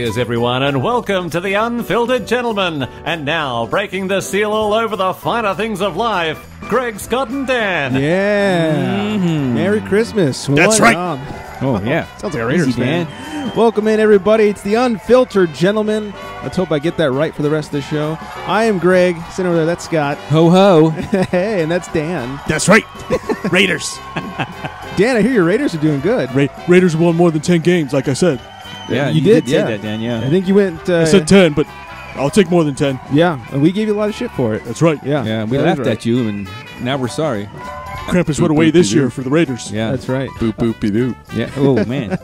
Cheers, everyone, and welcome to the Unfiltered Gentleman. And now, breaking the seal all over the finer things of life, Greg, Scott, and Dan. Yeah. Merry Christmas. That's right. Oh, yeah. Sounds like a Raiders fan. Welcome in, everybody. It's the Unfiltered Gentleman. Let's hope I get that right for the rest of the show. I am Greg. Sitting over there, that's Scott. Ho, ho. Hey, and that's Dan. That's right. Raiders. Dan, I hear your Raiders are doing good. Raiders won more than 10 games, like I said. Yeah, you did say that, Dan, yeah. I think you went... I said 10, but I'll take more than 10. Yeah, and we gave you a lot of shit for it. That's right. Yeah, Yeah, we that laughed is right. at you, and now we're sorry. Krampus went away this year for the Raiders. Yeah. That's right. Boop, boopy doop. Yeah. Oh, man.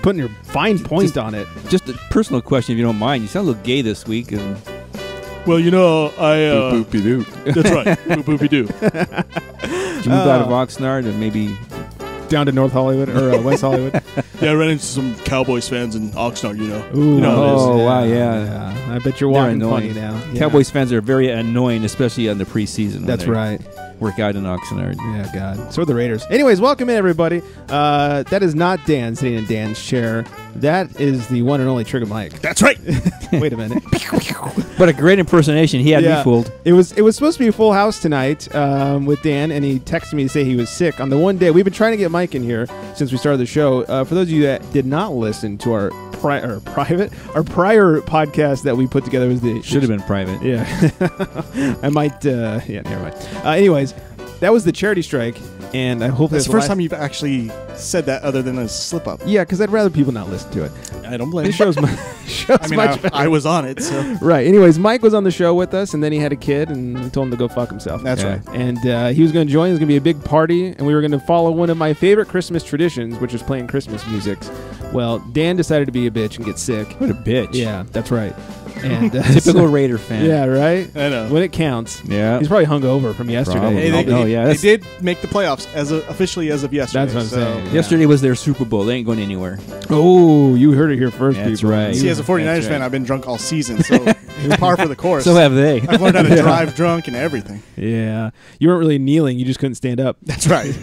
Putting your fine point on it. Just a personal question, if you don't mind. You sound a little gay this week. And Well, you know, Boop, boopy doop. That's right. Boop, boopy doop. did you move out of Oxnard and maybe... Down to North Hollywood, or West Hollywood. Yeah, I ran into some Cowboys fans in Oxnard, you know. Ooh, You know how it is. Oh, wow, yeah. I bet you're They're walking funny annoying. now. Yeah. Cowboys fans are very annoying, especially in the preseason. when That's they right. Work out in Oxnard. Yeah, God. So are the Raiders. Anyways, welcome in, everybody. That is not Dan sitting in Dan's chair. That is the one and only Trigger Mike. That's right. Wait a minute. But a great impersonation. He had me fooled. It was supposed to be a full house tonight with Dan, and he texted me to say he was sick. On the one day, we've been trying to get Mike in here since we started the show. For those of you that did not listen to our prior podcast that we put together, was the Should have been private. Yeah. I might, yeah, never mind. Anyways, that was the charity strike, and I hope That's the first time you've actually said that other than a slip-up. Yeah, because I'd rather people not listen to it. I don't blame It you. shows much better. I was on it, so. Right. Anyways, Mike was on the show with us, and then he had a kid, and we told him to go fuck himself. That's Yeah. right. And he was going to join. It was going to be a big party, and we were going to follow one of my favorite Christmas traditions, which is playing Christmas music. Well, Dan decided to be a bitch and get sick. What a bitch. Yeah, that's right. And Typical Raider fan. Yeah, right? I know. When it counts. Yeah. He's probably hungover from yesterday. Probably. Hey, Oh, yeah, they that's- did make the playoffs officially as of yesterday. That's what I'm saying. Yesterday was their Super Bowl. They ain't going anywhere. Oh, you heard it here first, That's people. right. See, as a 49ers That's fan, right. I've been drunk all season, so it's par for the course. So have they. I've learned how to drive drunk and everything. Yeah. You weren't really kneeling. You just couldn't stand up. That's right.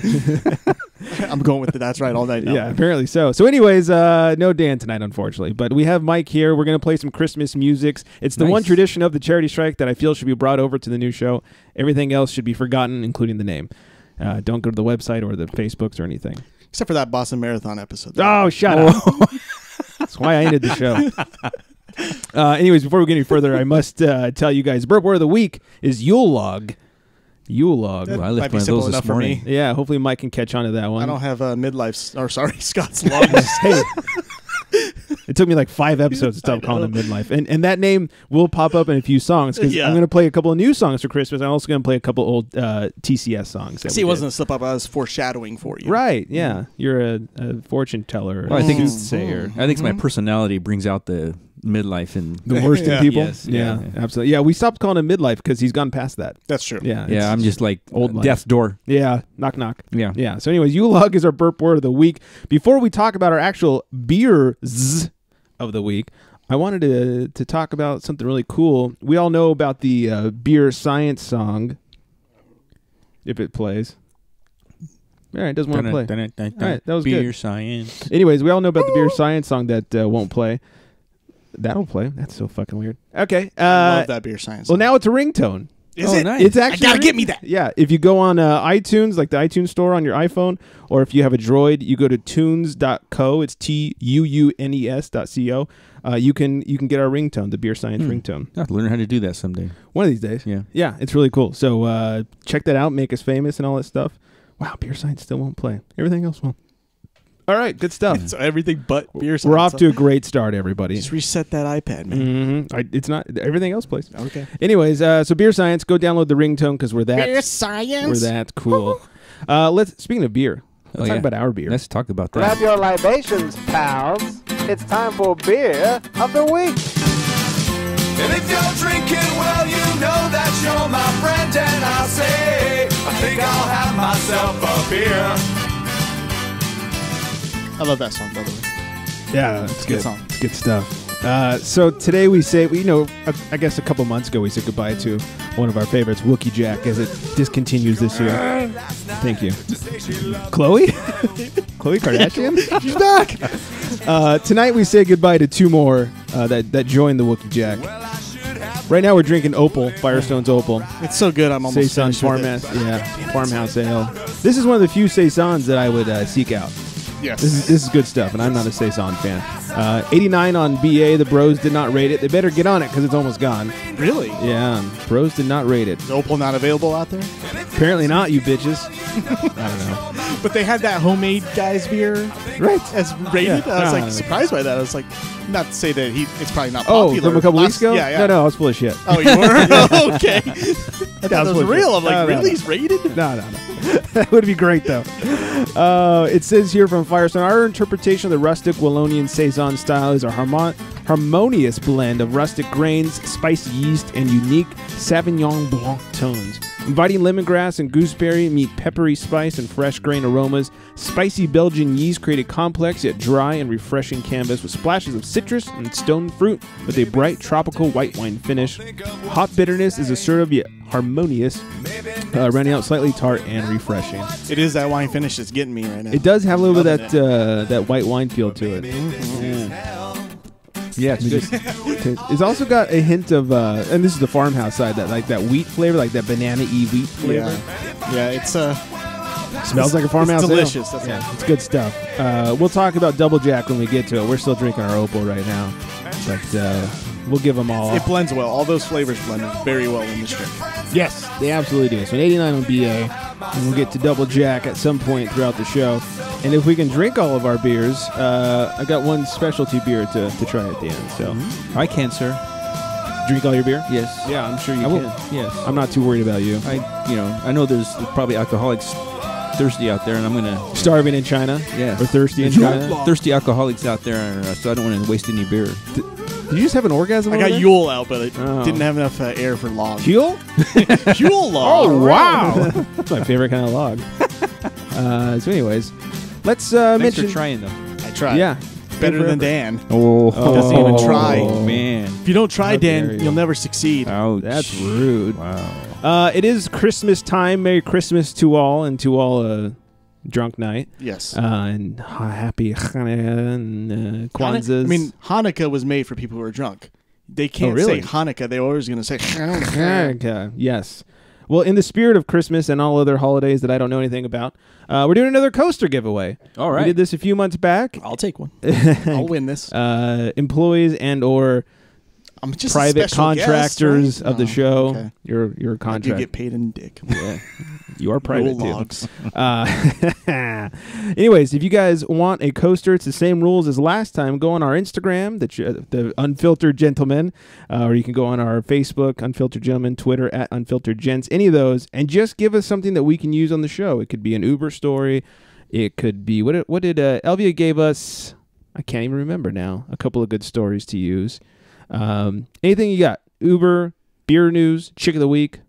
I'm going with the that's right all night now. Yeah, apparently so. So anyways, no Dan tonight, unfortunately. But we have Mike here. We're going to play some Christmas music. It's the Nice. one tradition of the charity strike that I feel should be brought over to the new show. Everything else should be forgotten, including the name. Don't go to the website or the Facebooks or anything. Except for that Boston Marathon episode. Oh, shut up. That's why I ended the show. Anyways, before we get any further, I must tell you guys, burp word of the week is Yule Log. Yule Log. That Well, I might left be one of simple those this enough for morning. me. Yeah, hopefully Mike can catch on to that one. I don't have Scott's lungs. Hey, it took me like 5 episodes to stop calling him Midlife. And that name will pop up in a few songs because Yeah. I'm going to play a couple of new songs for Christmas. I'm also going to play a couple old TCS songs. that See, we it wasn't did. a slip-up. I was foreshadowing for you. Right, yeah. You're a fortune teller. Well, I think it's soothsayer. I think it's my personality brings out the midlife and The worst Yeah. in people? Yes, yeah, yeah. absolutely. Yeah, we stopped calling him midlife because he's gone past that. That's true. Yeah. yeah, it's- I'm just like old life. death's door. Yeah, knock, knock. Yeah. Yeah. So, anyways, Yule Log is our burp word of the week. Before we talk about our actual beers of the week, I wanted to talk about something really cool. We all know about the beer science song. If it plays. All right, it doesn't want to play. All right, that was Beer good. science. Anyways, we all know about the beer science song that won't play. That'll play. That's so fucking weird. Okay. I love that beer science. Well, now it's a ringtone. Is Oh, it? nice. It's actually I gotta get me that. Yeah, if you go on iTunes, like the iTunes store on your iPhone, or if you have a Droid, you go to tunes.co. It's tuunes.co. You can get our ringtone, the beer science ringtone. I have to learn how to do that someday. One of these days. Yeah. Yeah, it's really cool. So check that out. Make us famous and all that stuff. Wow, beer science still won't play. Everything else will. All right, good stuff. So everything but beer science. We're off to a great start, everybody. Just reset that iPad, man. It's not everything else plays. Okay. Anyways, so beer science. Go download the ringtone because we're that Beer science. we're that cool. Speaking of beer, let's talk about our beer. Let's talk about Grab that. your libations, pals. It's time for beer of the week. And if you're drinking, well, you know that you're my friend. And I'll say, I think I'll have myself a beer. I love that song, by the way. Yeah, it's good good. song. It's good stuff. So today we say, I guess a couple months ago we said goodbye to one of our favorites, Wookie Jack, as it discontinues this year. Thank you. Chloe? Chloe Kardashian? She's back. Tonight we say goodbye to two more that joined the Wookiee Jack. Right now we're drinking Opal, Firestone's Opal. It's so good. I'm almost Saison finished with it. farmhouse ale. This is one of the few saisons that I would seek out. Yes. This is good stuff, and I'm not a saison fan. 89 on BA. The bros did not rate it. They better get on it because it's almost gone. Really? Yeah, bros did not rate it. Is Opal not available out there? Apparently not, you bitches. I don't know. But they had that homemade guy's beer Right. as rated. Yeah. I was Yeah. like surprised by that. I was like, not to say that it's probably not Oh, popular. from a couple weeks ago? Yeah. No, I was full of shit. Oh, you were? Okay. I thought that was bullshit. real. I'm like, No, no, really? no. He's rated? No. That would be great, though. It says here from Firestone, our interpretation of the rustic Wallonian Saison style is a harmonious blend of rustic grains, spicy yeast, and unique Sauvignon Blanc tones. Inviting lemongrass and gooseberry meet peppery spice and fresh grain aromas. Spicy Belgian yeast create a complex yet dry and refreshing canvas with splashes of citrus and stone fruit with a bright tropical white wine finish. Hop bitterness is assertive yet harmonious, running out slightly tart and refreshing. It is that wine finish that's getting me right now. It does have a little bit of Loving that white wine feel to it. Yeah, it's good. It's also got a hint of, and this is the farmhouse side, that wheat flavor, like that banana-y wheat flavor. Yeah, it's Smells like a farmhouse It's ale. delicious. That's Yeah, it's good stuff. We'll talk about Double Jack when we get to it. We're still drinking our Opal right now, but we'll give them all. It blends well. All those flavors blend very well in this drink. Yes, they absolutely do. So an 89 on BA, and we'll get to Double Jack at some point throughout the show. And if we can drink all of our beers, I got one specialty beer to try at the end. So I can, sir. drink all your beer? Yes. Yeah, I'm sure you I will. can. Yes. I'm not too worried about you. I know there's probably alcoholics thirsty out there, and I'm gonna Starving in China? Yes. Or thirsty in China? thirsty alcoholics out there, so I don't want to waste any beer. Did you just have an orgasm I over got there? Yule out, but I Oh. didn't have enough air for log. Huel? Yule log. Oh, wow. That's my favorite kind of log. So anyways, let's Thanks mention... for trying, though. I tried. Yeah. Better Forever. than Dan. Oh, Doesn't even try. man. If you don't try, How dare Dan, you. you'll never succeed. Ouch. That's rude. Wow. It is Christmas time. Merry Christmas to all, and to all drunk night. Yes. And happy Hanukkah and Kwanzaa. I mean, Hanukkah was made for people who are drunk. They can't really? say Hanukkah. They're always going to say Hanukkah. Hanukkah. Yes. Well, in the spirit of Christmas and all other holidays that I don't know anything about, we're doing another coaster giveaway. All right. We did this a few months back. I'll take one. I'll win this. Employees and or I'm just a private special guest, contractors right? of the Oh, show. okay. You're a I do contract. get paid in dick. Yeah. You are private Roll too. logs. Anyways, if you guys want a coaster, it's the same rules as last time. Go on our Instagram, the Unfiltered Gentlemen, or you can go on our Facebook, Unfiltered Gentlemen, Twitter at Unfiltered Gents, any of those, and just give us something that we can use on the show. It could be an Uber story. It could be what did Elvia gave us? I can't even remember now. A couple of good stories to use. Anything you got? Uber, beer news, chick of the week.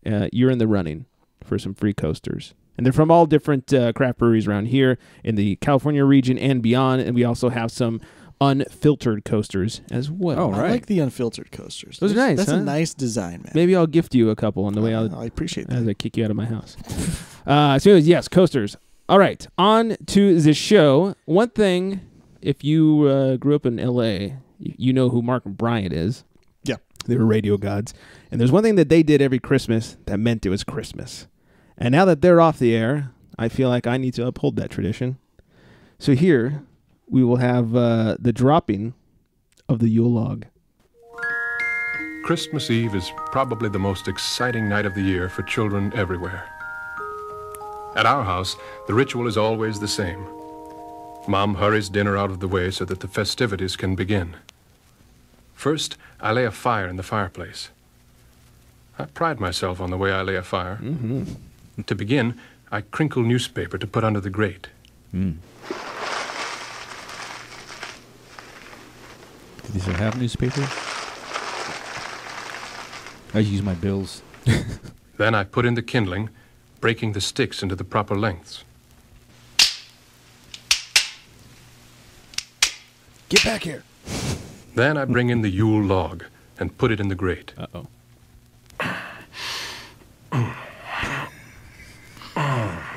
You're in the running for some free coasters. And they're from all different craft breweries around here in the California region and beyond. And we also have some unfiltered coasters as well. Oh, I right. like the unfiltered coasters. Those are nice, That's huh? a nice design, man. Maybe I'll gift you a couple on the way out I appreciate as that. I kick you out of my house. So anyways, yes, coasters. All right, on to the show. One thing, if you grew up in L.A., you know who Mark and Bryant is. Yeah. They were radio gods. And there's one thing that they did every Christmas that meant it was Christmas. And now that they're off the air, I feel like I need to uphold that tradition. So here, we will have the dropping of the Yule log. Christmas Eve is probably the most exciting night of the year for children everywhere. At our house, the ritual is always the same. Mom hurries dinner out of the way so that the festivities can begin. First, I lay a fire in the fireplace. I pride myself on the way I lay a fire. Mm-hmm. To begin, I crinkle newspaper to put under the grate. Did they have newspaper? I use my bills. Then I put in the kindling, breaking the sticks into the proper lengths. Get back here. Then I bring in the Yule log and put it in the grate. Uh-oh.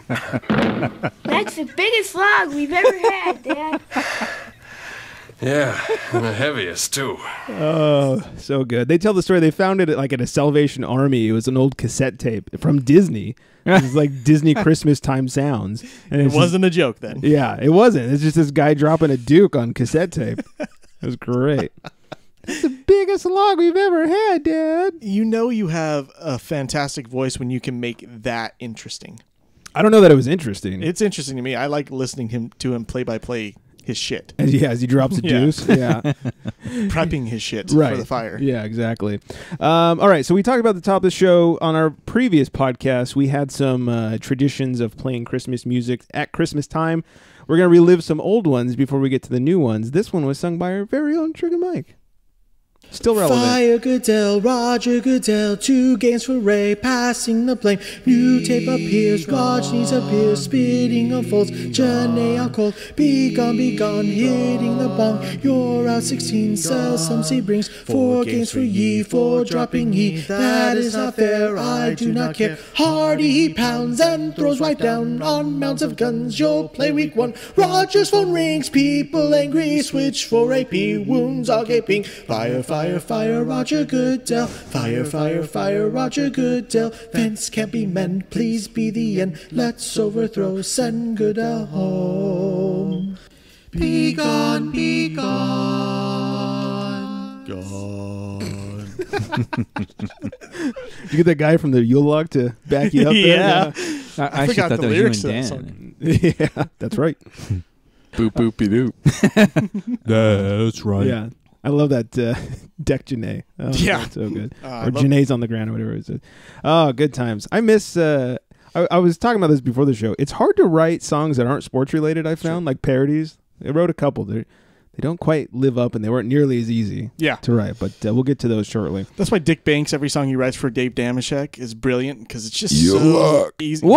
That's the biggest log we've ever had, Dad. Yeah, and the heaviest, too. Oh, so good. They tell the story. They found it like at a Salvation Army. It was an old cassette tape from Disney. It was like Disney Christmas time sounds. And It wasn't a joke then. Yeah, it wasn't. It's just this guy dropping a Duke on cassette tape. It was great. It's the biggest log we've ever had, Dad. You know you have a fantastic voice when you can make that interesting. I don't know that it was interesting. It's interesting to me. I like listening to him play by play his shit. As he drops a Yeah. deuce. Yeah. Prepping his shit Right. for the fire. Yeah, exactly. All right, so we talked about the top of the show. On our previous podcast, we had some traditions of playing Christmas music at Christmas time. We're going to relive some old ones before we get to the new ones. This one was sung by our very own Trigger Mike. Still relevant. Fire Goodell, Roger Goodell, 2 games for Ray, passing the blame. New tape appears, Raj needs appears, spitting on folds, Janae out cold, be gone, hitting the bong. You're out 16, sell some sea brings, 4 games for ye, 4 dropping he. That is not fair, I do not care. Hardy he pounds and throws right down on mounds of guns. You'll play week 1. Roger's phone rings, people angry, switch for AP, wounds are gaping. Fire, fire, fire, Roger Goodell. Fire, fire, fire, Roger Goodell. Fence can't be mend, please be the end. Let's overthrow, send Goodell home. Be gone, be gone. Gone. Did you get that guy from the Yule log to back you up there? Yeah. I actually forgot thought the that was you lyrics and to that Dan. Yeah, that's right. Boop boopy doop. That's right. Yeah. I love that deck Janae. Oh, Yeah. that's so good. I Or love- Janae's on the ground or whatever it is. Oh, good times. I miss... I was talking about this before the show. It's hard to write songs that aren't sports related, I found, like parodies. I wrote a couple. They don't quite live up, and they weren't nearly as easy Yeah. to write, but we'll get to those shortly. That's why Dick Banks, every song he writes for Dave Damashek is brilliant because it's just You so luck. easy. Whoa,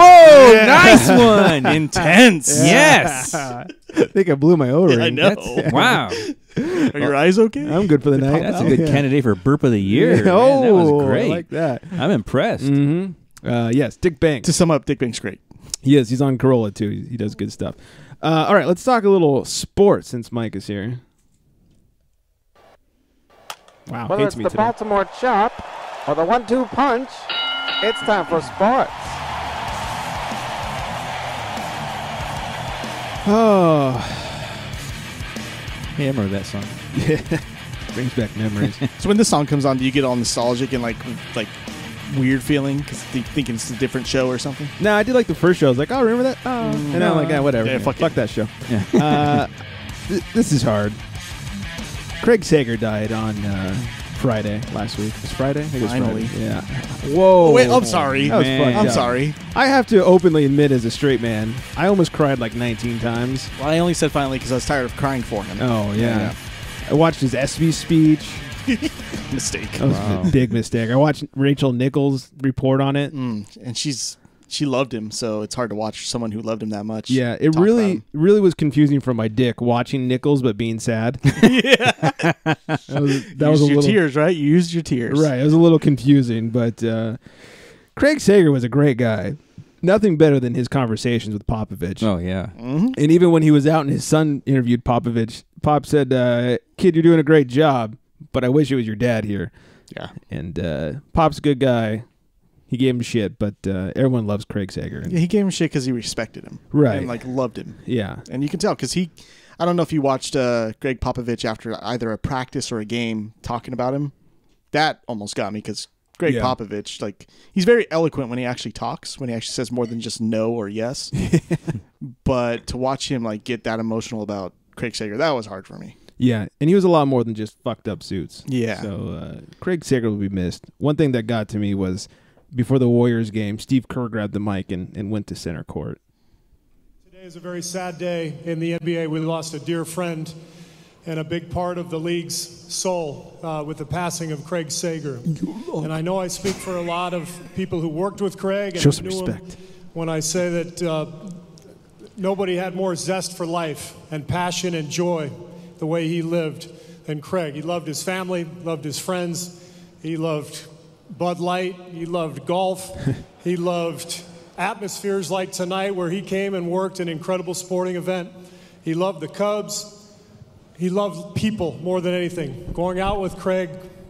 Yeah. nice one. Intense. Yes. I think I blew my O-ring. I know. That's, wow. Are your eyes okay? I'm good for the night. That's a good candidate for burp of the year. Yeah. Man, Oh, that was great. I like that. I'm impressed. Mm-hmm. Yes, Dick Banks. To sum up, Dick Banks great. Yes, he's on Corolla too. He does good stuff. All right, let's talk a little sports since Mike is here. Wow, Whether hates it's me the today. Baltimore chop or the 1-2 punch, it's time for sports. Oh, Hey, I remember that song. brings back memories. So when this song comes on, do you get all nostalgic and like weird feeling because thinking it's a different show or something? No, I did like the first show. I was like, oh, remember that? Oh, and now I'm like, whatever. Yeah, fuck it. that show. Yeah. This is hard. Craig Sager died on Friday last week. It was Friday? I think it was Finally. Friday. Yeah. Whoa. Oh, wait, I'm sorry. That was Man. fucked I'm up. sorry. I have to openly admit, as a straight man, I almost cried like 19 times. Well, I only said finally because I was tired of crying for him. Oh, yeah. I watched his ESPY speech. Mistake. That was a big mistake. I watched Rachel Nichols report on it. And she loved him, so it's hard to watch someone who loved him that much. Yeah, it talk about really him. really was confusing for my dick watching Nichols but being sad. that was You a used your little tears, right? You used your tears. right. It was a little confusing, but Craig Sager was a great guy. Nothing better than his conversations with Popovich. Oh, yeah. And even when he was out and his son interviewed Popovich, Pop said, "Kid, you're doing a great job, but I wish it was your dad here." Yeah. And Pop's a good guy. He gave him shit, but everyone loves Craig Sager. Yeah, he gave him shit because he respected him. Right. And like loved him. Yeah. And you can tell because I don't know if you watched Greg Popovich after either a practice or a game talking about him. That almost got me because Greg Yeah. Popovich, like, he's very eloquent when he actually talks, when he actually says more than just no or yes. But to watch him like get that emotional about Craig Sager, that was hard for me. Yeah, and he was a lot more than just fucked up suits. Yeah. So Craig Sager will be missed. One thing that got to me was before the Warriors game, Steve Kerr grabbed the mic and went to center court. Today is a very sad day in the NBA. We lost a dear friend and a big part of the league's soul with the passing of Craig Sager. And I know I speak for a lot of people who worked with Craig and Show some knew respect. him when I say that nobody had more zest for life and passion and joy the way he lived than Craig. He loved his family, loved his friends, he loved Bud Light, he loved golf, he loved atmospheres like tonight where he came and worked an incredible sporting event. He loved the Cubs. he loved people more than anything. Going out with Craig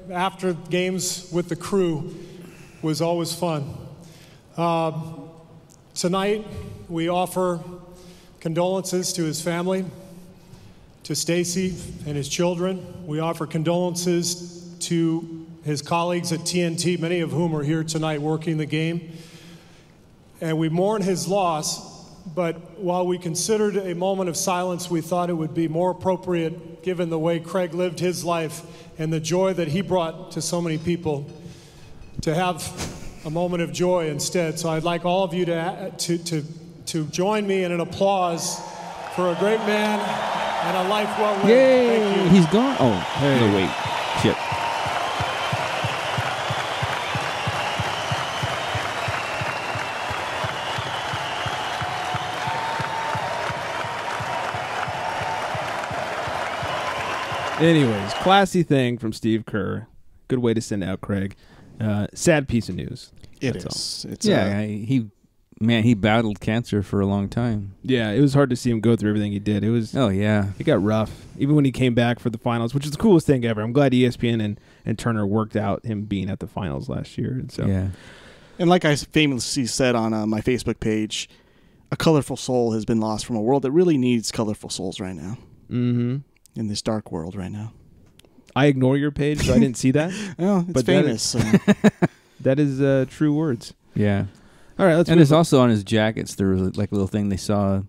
after games with the crew was always fun. Tonight, we offer condolences to his family, to Stacy and his children. We offer condolences to his colleagues at TNT, many of whom are here tonight working the game. And we mourn his loss, but while we considered a moment of silence, we thought it would be more appropriate, given the way Craig lived his life and the joy that he brought to so many people, to have a moment of joy instead. So I'd like all of you to join me in an applause for a great man and a life well lived. Yay! Thank you. He's gone. Oh, no, wait. Shit. Anyways, classy thing from Steve Kerr. Good way to send out Craig. Sad piece of news. It's he battled cancer for a long time. Yeah, it was hard to see him go through everything he did. It was. Oh yeah, it got rough. Even when he came back for the finals, which is the coolest thing ever. I'm glad ESPN and Turner worked out him being at the finals last year. And so yeah. And like I famously said on my Facebook page, a colorful soul has been lost from a world that really needs colorful souls right now. Mm-hmm. In this dark world right now. I ignore your page, so I didn't see that. Oh, it's famous. That is true words. Yeah. All right, let's. And it's also on his jackets. There was like a little thing they saw: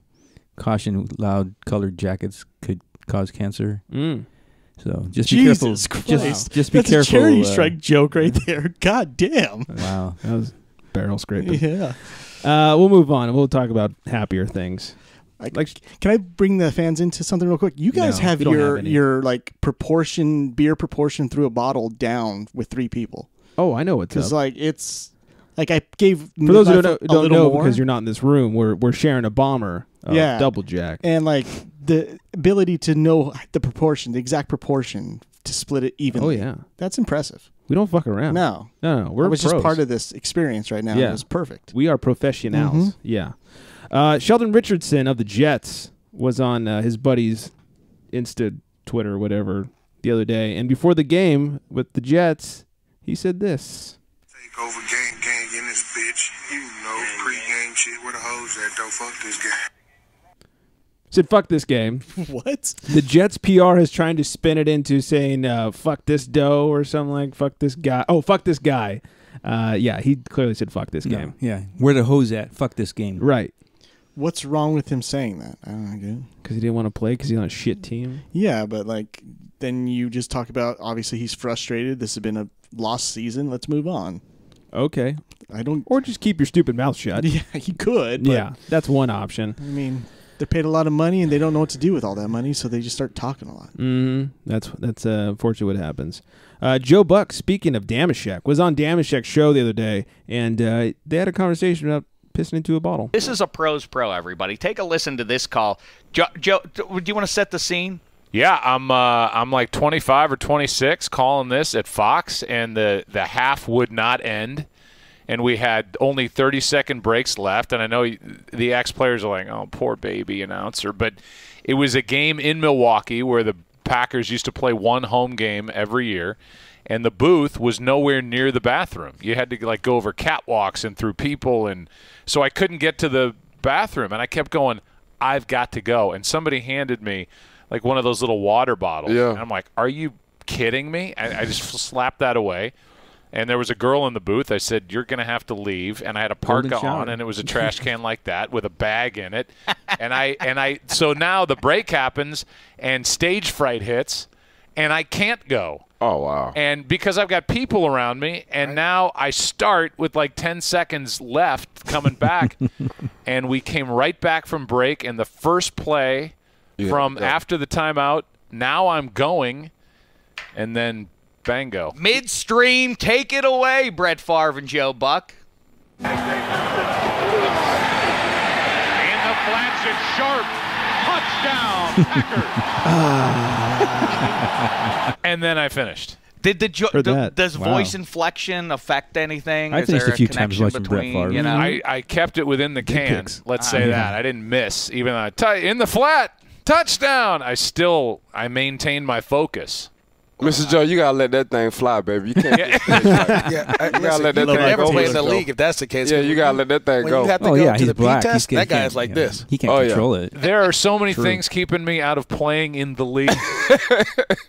caution, loud colored jackets could cause cancer. So just be careful. Christ. Just be That's careful. A charity strike joke right there. God damn. Wow, that was barrel scraping. Yeah. We'll move on and we'll talk about happier things. Can I bring the fans into something real quick? You guys have your like beer proportion through a bottle down with 3 people. Oh, I know what's up. Because like it's like I gave for those who don't know more. because you're not in this room. We're sharing a bomber, double jack, and like the ability to know the proportion, the exact proportion to split it evenly. Oh yeah, that's impressive. We don't fuck around. No, we're. I was pros. just part of this experience right now. Yeah. It was perfect. We are professionals. Yeah. Sheldon Richardson of the Jets was on his buddy's Insta, Twitter, whatever, the other day. And before the game with the Jets, he said this. Take over gang in this bitch. You know, pre-game shit. Where the hoes at, though? Fuck this game. Said, fuck this game. What? The Jets PR is trying to spin it into saying, fuck this dough or something like, fuck this guy. Oh, fuck this guy. Yeah, he clearly said, fuck this game. Yeah. Where the hose at? Fuck this game. Right. What's wrong with him saying that? I don't know. Because he didn't want to play because he's on a shit team? Yeah, but like then you just talk about, obviously he's frustrated. This has been a lost season. Let's move on. Okay. Or just keep your stupid mouth shut. Yeah, he could. But yeah, that's one option. I mean, they're paid a lot of money and they don't know what to do with all that money, so they just start talking a lot. That's unfortunately what happens. Joe Buck, speaking of Damashek, was on Damashek's show the other day, and they had a conversation about pissing into a bottle. This is a pros pro, everybody. Take a listen to this call. Joe, do you want to set the scene? Yeah, I'm like 25 or 26 calling this at Fox, and the half would not end, and we had only 30-second breaks left. And I know the ex-players are like, oh, poor baby announcer. But it was a game in Milwaukee where the Packers used to play one home game every year, and the booth was nowhere near the bathroom. You had to like go over catwalks and through people, and so I couldn't get to the bathroom. And I kept going, I've got to go. And somebody handed me like one of those little water bottles. Yeah. And I'm like, are you kidding me? I just slapped that away. And there was a girl in the booth. I said, you're going to have to leave. And I had a parka on, and it was a trash can like that with a bag in it. So now the break happens, and stage fright hits, and I can't go. Oh, wow. And because I've got people around me, and now I start with like 10 seconds left coming back, and we came right back from break, and the first play after the timeout, now I'm going, and then bango. Midstream, take it away, Brett Favre and Joe Buck. In the flats, it's sharp. Touchdown, Packers. And then I finished. Does voice inflection affect anything? I finished a few times watching Brett Favre. You know? I kept it within the can. Let's say that. I didn't miss, even though in the flat. touchdown. I maintain my focus. Mr. Joe, you gotta let that thing fly, baby. You can't. You gotta let that thing never go. play in the league if that's the case. Yeah, you gotta let that thing when go. you have to go to the P test, that guy is like this. He can't control it. There are so many things keeping me out of playing in the league.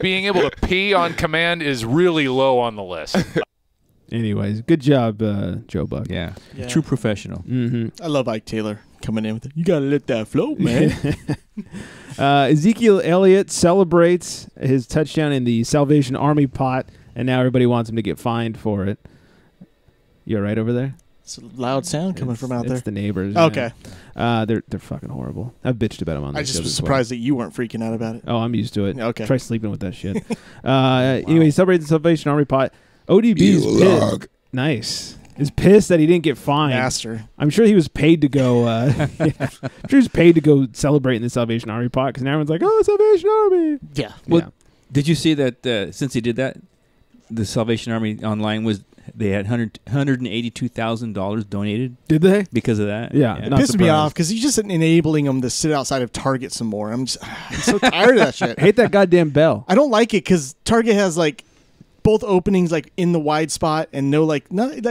Being able to pee on command is really low on the list. Anyways, good job, Joe Buck. Yeah. True professional. Mm-hmm. I love Ike Taylor coming in with it. You gotta let that flow, man. Ezekiel Elliott celebrates his touchdown in the Salvation Army pot, and now everybody wants him to get fined for it. You all right over there? It's a loud sound coming from out there. It's the neighbors. Okay. They're fucking horrible. I've bitched about them on this I just show was as well. surprised that you weren't freaking out about it. Oh, I'm used to it. Okay. Try sleeping with that shit. Anyway, he celebrates the Salvation Army pot. ODB's pissed. Nice. Is pissed that he didn't get fined. Master. I'm sure he was paid to go. I'm sure he was paid to go celebrate in the Salvation Army pot because everyone's like, "Oh, Salvation Army!" Yeah. Well, did you see that since he did that, the Salvation Army online they had $182,000 donated? Did they? Because of that? Yeah. It pisses me off because he's just enabling them to sit outside of Target some more. I'm so tired of that shit. Hate that goddamn bell. I don't like it because Target has like both openings like in the wide spot and no like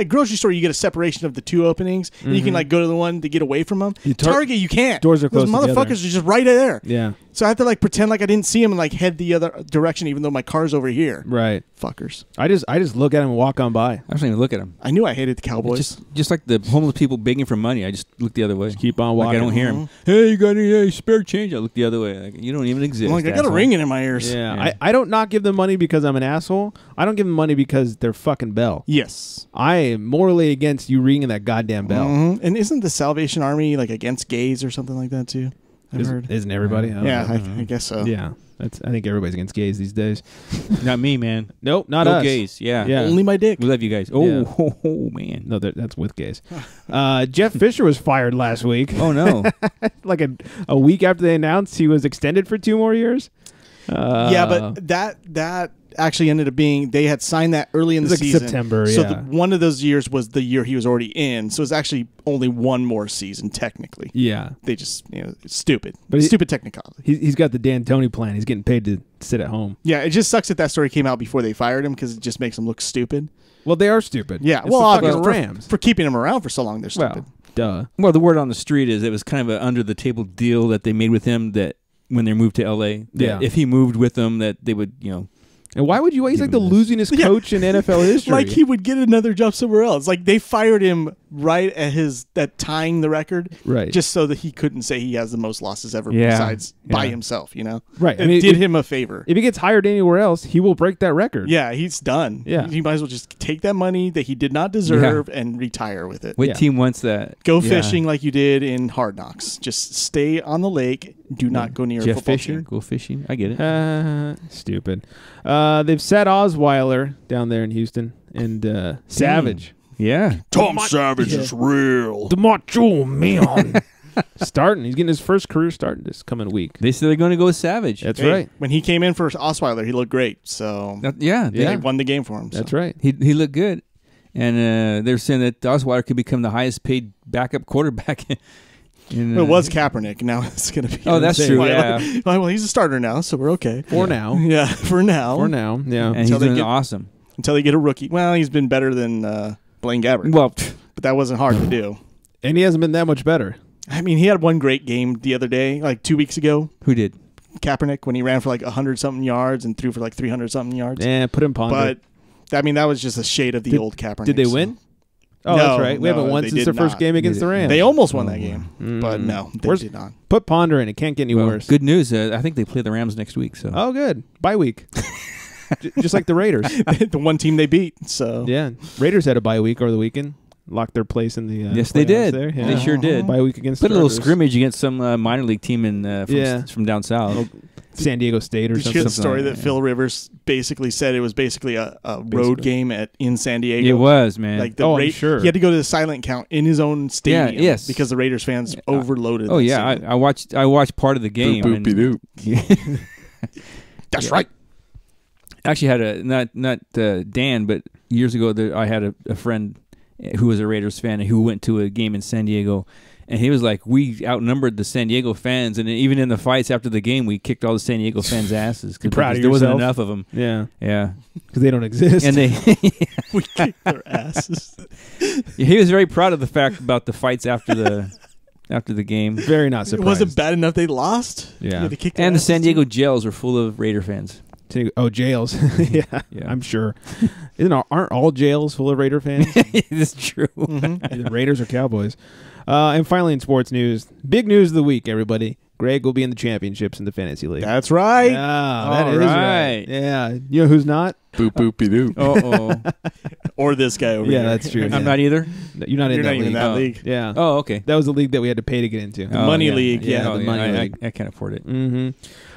grocery store you get a separation of the two openings and you can like go to the one to get away from them. Target you can't. Doors are Those close motherfuckers together. are just right there. Yeah. So I have to like pretend like I didn't see him and like head the other direction even though my car's over here. Right. Fuckers. I just look at him and walk on by. I don't even look at him. I knew I hated the Cowboys. Just like the homeless people begging for money, I just look the other way. Keep on walking. Like I don't hear him. Hey, you got any spare change? I look the other way. Like, you don't even exist. I'm like, I got a ringing in my ears. Yeah. I don't not give them money because I'm an asshole. I don't give them money because they're fucking bell. Yes. I am morally against you ringing that goddamn bell. Mm-hmm. And isn't the Salvation Army like against gays or something like that too? I've heard. Isn't everybody? Yeah, I guess so. Yeah. I think everybody's against gays these days. Not me, man. Nope, not no us. gays. Yeah. Only my dick. We love you guys. Oh, man. No, that's with gays. Jeff Fisher was fired last week. Oh, no. Like a week after they announced he was extended for 2 more years. Yeah, but that actually ended up being they had signed that early in the season. September, so yeah. One of those years was the year he was already in. So it's actually only one more season technically. Yeah. They just it's stupid. But stupid technicality. He's got the Dan Tony plan. He's getting paid to sit at home. Yeah, it just sucks that story came out before they fired him because it just makes him look stupid. Well, they are stupid. Yeah, It's well, the fucking obviously, Rams. for keeping him around for so long, they're stupid. Duh. Well, the word on the street is it was kind of an under the table deal that they made with him that when they moved to LA, that if he moved with them, that they would, And why would you? He's like the losingest coach in NFL history. Like he would get another job somewhere else. Like they fired him right at that tying the record, right? Just so that he couldn't say he has the most losses ever besides by himself. Right? It did him a favor. If he gets hired anywhere else, he will break that record. Yeah, he's done. Yeah, he might as well just take that money that he did not deserve and retire with it. What team wants that? Go fishing like you did in Hard Knocks. Just stay on the lake. Do not go near Jeff a football Fisher. team. Go fishing. I get it. Stupid. They've set Osweiler down there in Houston and Savage. Yeah. Tom Savage is real. The Macho Man. Starting. He's getting his first career start this coming week. They said they're going to go with Savage. That's right. When he came in for Osweiler, he looked great. So they won the game for him. That's right. He looked good. And they're saying that Osweiler could become the highest paid backup quarterback. It was Kaepernick. Now it's going to be. Oh, that's true. Yeah. Well, he's a starter now, so we're okay. For now. Yeah, for now. For now. Yeah. And he's doing awesome. Until they get a rookie. Well, he's been better than Blaine Gabbert. Well, but that wasn't hard to do. And he hasn't been that much better. I mean, he had one great game the other day, like 2 weeks ago. Who did? Kaepernick, when he ran for like 100-something yards and threw for like 300-something yards. Yeah, put him ponder. But, I mean, that was just a shade of the old Kaepernick. Did they win? Oh, no, that's right. We haven't won since their first game against the Rams. They almost won that game, but no, they did not. Put Ponder in. It can't get any worse. Good news. I think they play the Rams next week. So. Oh, good. Bye week. Just like the Raiders. The one team they beat. So yeah, Raiders had a bye week over the weekend. Locked their place in the yes, they did. There. Yeah. They sure did. Bye week against. Put a little starters. scrimmage against some minor league team from down south. San Diego State or Did something. you hear the story that Phil Rivers basically said it was basically a road game in San Diego? It was, man. Like I'm sure. He had to go to the silent count in his own stadium. Yeah, yes. Because the Raiders fans overloaded. Oh yeah, I watched part of the game. Boop, doop. That's right. Actually, had a not Dan, but years ago I had a friend who was a Raiders fan and who went to a game in San Diego, And he was like, we outnumbered the San Diego fans, and even in the fights after the game, we kicked all the San Diego fans' asses because there wasn't enough of them. Yeah, yeah, because they don't exist. And they we kicked their asses. He was very proud of the fact about the fights after the game. Very not surprised. It wasn't bad enough they lost. Yeah, and the San Diego jails were full of Raider fans. Oh, jails. yeah, I'm sure. Aren't all jails full of Raider fans? It's true. The Raiders or Cowboys. And finally, in sports news, big news of the week, everybody. Greg will be in the championships in the fantasy league. That's right. Yeah, that is right. Yeah, you know who's not? Boop boopy doo. Or this guy over here. Yeah, that's true. I'm not either. You're not in that even league. in that league. Yeah. Oh, okay. That was the league that we had to pay to get into. The money league. Yeah, the money league. I can't afford it. Mm-hmm.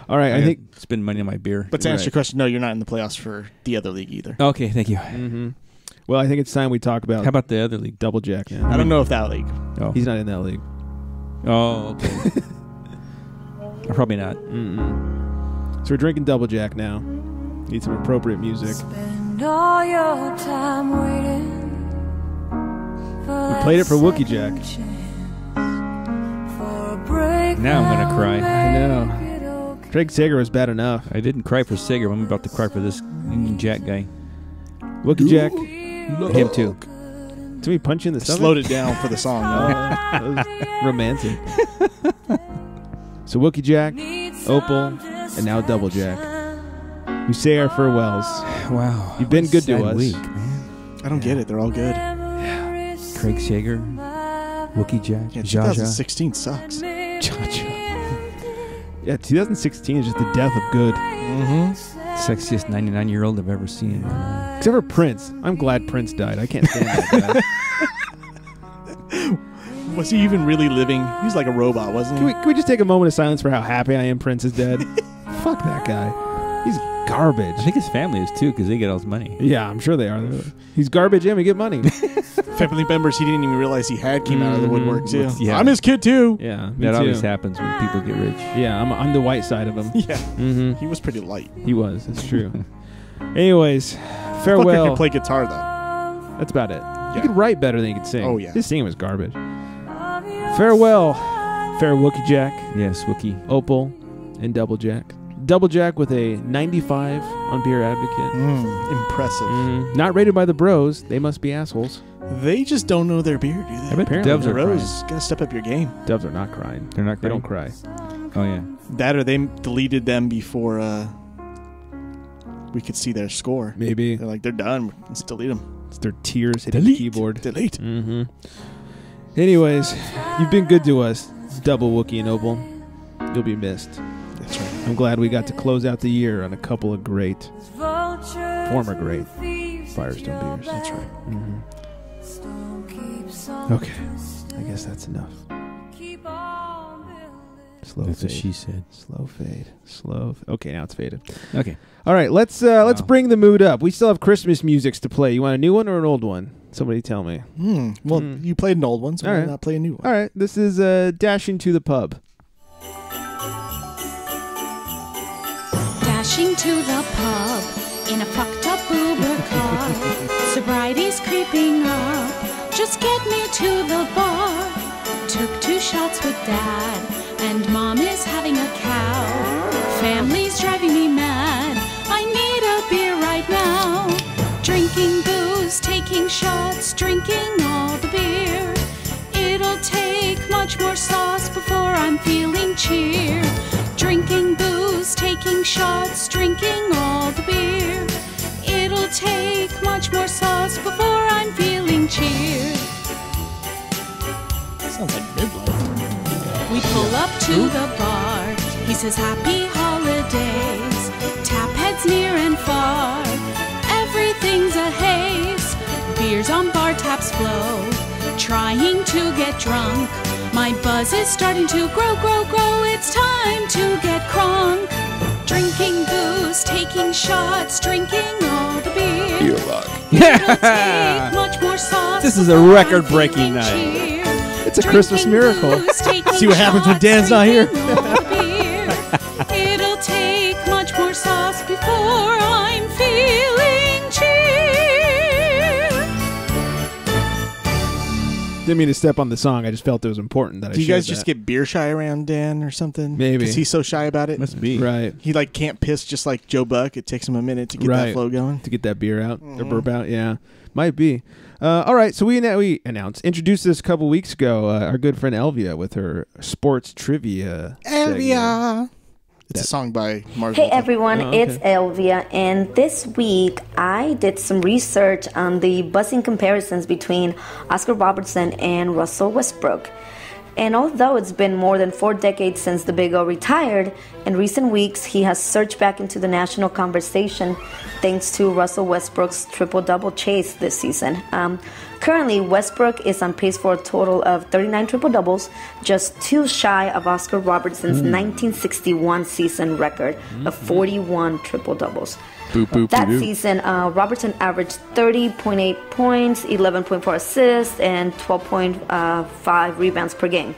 All right, I think spend money on my beer. But to answer your question, no, you're not in the playoffs for the other league either. Okay, thank you. Mm-hmm. Well, I think it's time we talk about. How about the other league? Double Jack. Yeah. I don't know if that league. Oh. He's not in that league. Oh, okay. Probably not. So we're drinking Double Jack now. Need some appropriate music. Spend all your time waiting for We played it for Wookie Jack. Now I'm gonna cry. I know. Craig Sager was bad enough. I didn't cry for Sager. I'm about to cry for this Union Jack guy. Wookie Jack. Him too. Did we punch you in the stomach? Slowed it down for the song. That was romantic. So Wookie Jack, Opal, and now Double Jack. We say our farewells. Wow. You've been good to us. Week, man. I don't get it. They're all good. Craig Sager, Wookie Jack, Yeah, Jaja. 2016 sucks. Yeah, 2016 is just the death of good. Sexiest 99-year-old I've ever seen. Except for Prince. I'm glad Prince died. I can't stand that guy. Was he even really living? He was like a robot, wasn't he? Can we just take a moment of silence for how happy I am Prince is dead? Fuck that guy. He's garbage. I think his family is too, because they get all his money. Yeah, I'm sure they are. He's garbage and we get money. Family members he didn't even realize he had came out of the woodwork too. Yeah. I'm his kid too. Yeah, That always happens when people get rich. Yeah, I'm the white side of him. Yeah, he was pretty light. He was. It's true. Anyways, farewell. Fucker could play guitar though. That's about it. He could write better than he could sing. Oh, yeah. His singing was garbage. Farewell, fair Wookie Jack. Yes, Wookie. Opal, and Double Jack. Double Jack with a 95 on Beer Advocate. Impressive. Not rated by the bros. They must be assholes. They just don't know their beer, do they? I bet the Devs are Rose, crying. gotta step up your game. Doves are not crying. They're not They crying? don't cry. Oh, yeah. That or they deleted them before we could see their score. Maybe. They're like, they're done. Let's delete them. It's their tears hitting Delete. the keyboard. Delete. Anyways, you've been good to us, Double Wookie and Opal. You'll be missed. That's right. I'm glad we got to close out the year on a couple of great, former great Firestone beers. That's right. Okay. I guess that's enough. Slow That's fade. what she said. Slow fade. Okay, now it's faded. Okay. All right, let's bring the mood up. We still have Christmas musics to play. You want a new one or an old one? Somebody tell me. Well, you played an old one, so All why right. not play a new one? All right, this is Dashing to the Pub. Dashing to the pub in a fucked up Uber car. Sobriety's creeping up. Just get me to the bar. Took 2 shots with Dad, and Mom is having a cow. Family's driving me mad. I need a beer right now. Drinking booze, taking shots, drinking all the beer. It'll take much more sauce before I'm feeling cheer. Drinking booze, taking shots, drinking all the beer. It'll take much more sauce before I'm feeling cheer. Sounds like midlife. We pull up to the bar. He says, "Happy holidays." Tap heads near and far. Everything's a haze. Beers on bar taps flow. Trying to get drunk. My buzz is starting to grow. It's time to get crunk. Drinking booze, taking shots, drinking all the beer. It'll take much more sauce. This is a record-breaking night. cheer. It's a Christmas miracle. See what happens when Dan's not here? It'll take much more sauce before I'm feeling cheer. Didn't mean to step on the song. I just felt it was important that I Do you shared guys just that. get beer shy around Dan or something? Maybe. Because he's so shy about it? Must be. Right. He like can't piss just like Joe Buck. It takes him a minute to get that flow going. To get that beer out or burp out. Yeah. Might be. All right. So we introduced this a couple weeks ago, our good friend Elvia with her sports trivia. Elvia. It's a song by Mars Hey Volta. everyone, it's Elvia, and this week I did some research on the buzzing comparisons between Oscar Robertson and Russell Westbrook. And although it's been more than 4 decades since the Big O retired, in recent weeks he has surged back into the national conversation thanks to Russell Westbrook's triple-double chase this season. Currently, Westbrook is on pace for a total of 39 triple-doubles, just 2 shy of Oscar Robertson's 1961 season record of 41 triple-doubles. That season, Robertson averaged 30.8 points, 11.4 assists, and 12.5 rebounds per game.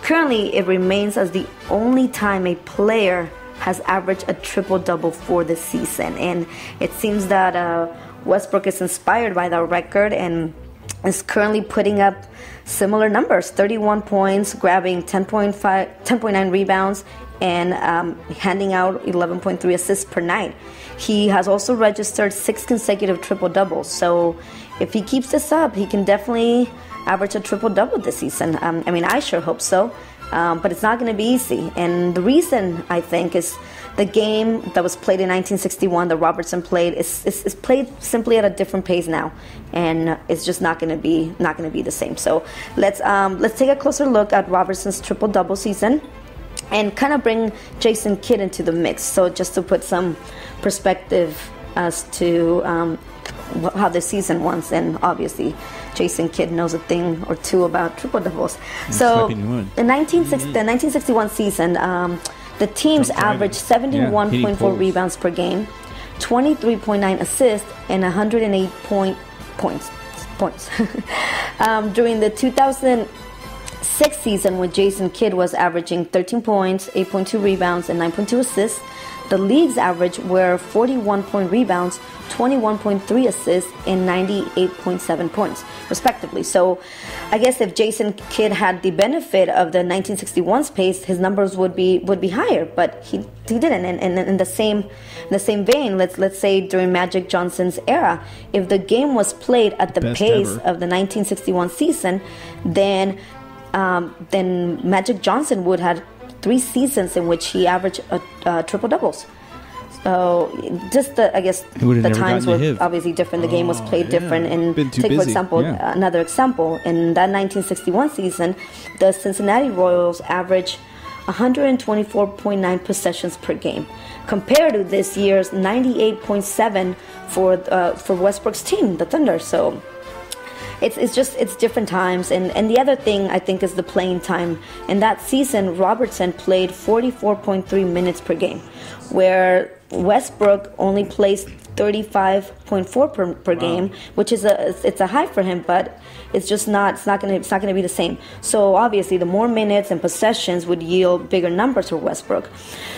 Currently, it remains as the only time a player has averaged a triple-double for the season. And it seems that Westbrook is inspired by that record and is currently putting up similar numbers, 31 points, grabbing 10.9 rebounds, and handing out 11.3 assists per night. He has also registered 6 consecutive triple-doubles. So if he keeps this up, he can definitely average a triple-double this season. I mean, I sure hope so. But it's not going to be easy. And the reason, I think, is the game that was played in 1961 that Robertson played is played simply at a different pace now, and it's just not going to be the same. So let's take a closer look at Robertson's triple-double season and kind of bring Jason Kidd into the mix. So just to put some perspective as to how the season was, and obviously Jason Kidd knows a thing or two about triple-doubles. So the 1961 season, the teams averaged 71.4 rebounds per game, 23.9 assists, and 108 points. During the 2006 season, when Jason Kidd was averaging 13 points, 8.2 rebounds, and 9.2 assists, the league's average were 41 rebounds, 21.3 assists, and 98.7 points, respectively. So I guess if Jason Kidd had the benefit of the 1961's pace, his numbers would be higher, but he didn't. And in the same vein, let's say during Magic Johnson's era, if the game was played at the pace of the 1961 season, then Magic Johnson would have 3 seasons in which he averaged triple-doubles. So just I guess the times were obviously different. The game was played different. And take, for example, another example. In that 1961 season, the Cincinnati Royals averaged 124.9 possessions per game, compared to this year's 98.7 for Westbrook's team, the Thunder. So it's different times. And the other thing I think is the playing time. In that season, Robertson played 44.3 minutes per game, where Westbrook only plays 35.4 per game, which is a high for him, but it's just not going to be the same. So obviously, the more minutes and possessions would yield bigger numbers for Westbrook.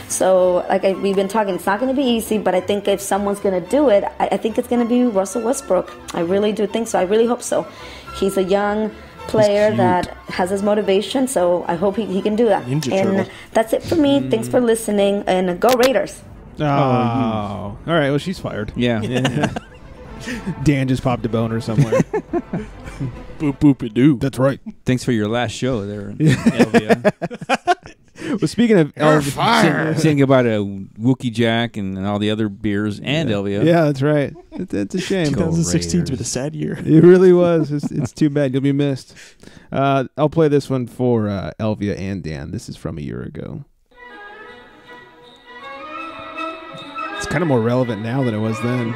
So we've been talking, it's not going to be easy, but I think if someone's going to do it, I think it's going to be Russell Westbrook. I really do think so. I really hope so. He's a young player that has his motivation, so I hope he can do that. And that's it for me. Thanks for listening, and go Raiders. Oh, all right. Well, she's fired. Yeah. Dan just popped a boner somewhere. Boop boop doo. That's right. Thanks for your last show there, Elvia. Well, speaking of Elvia, saying about a Wookie Jack and all the other beers and Elvia. Yeah, that's right. It's a shame. 2016's been a sad year. It really was. It's too bad. You'll be missed. I'll play this one for Elvia and Dan. This is from a year ago. It's kind of more relevant now than it was then.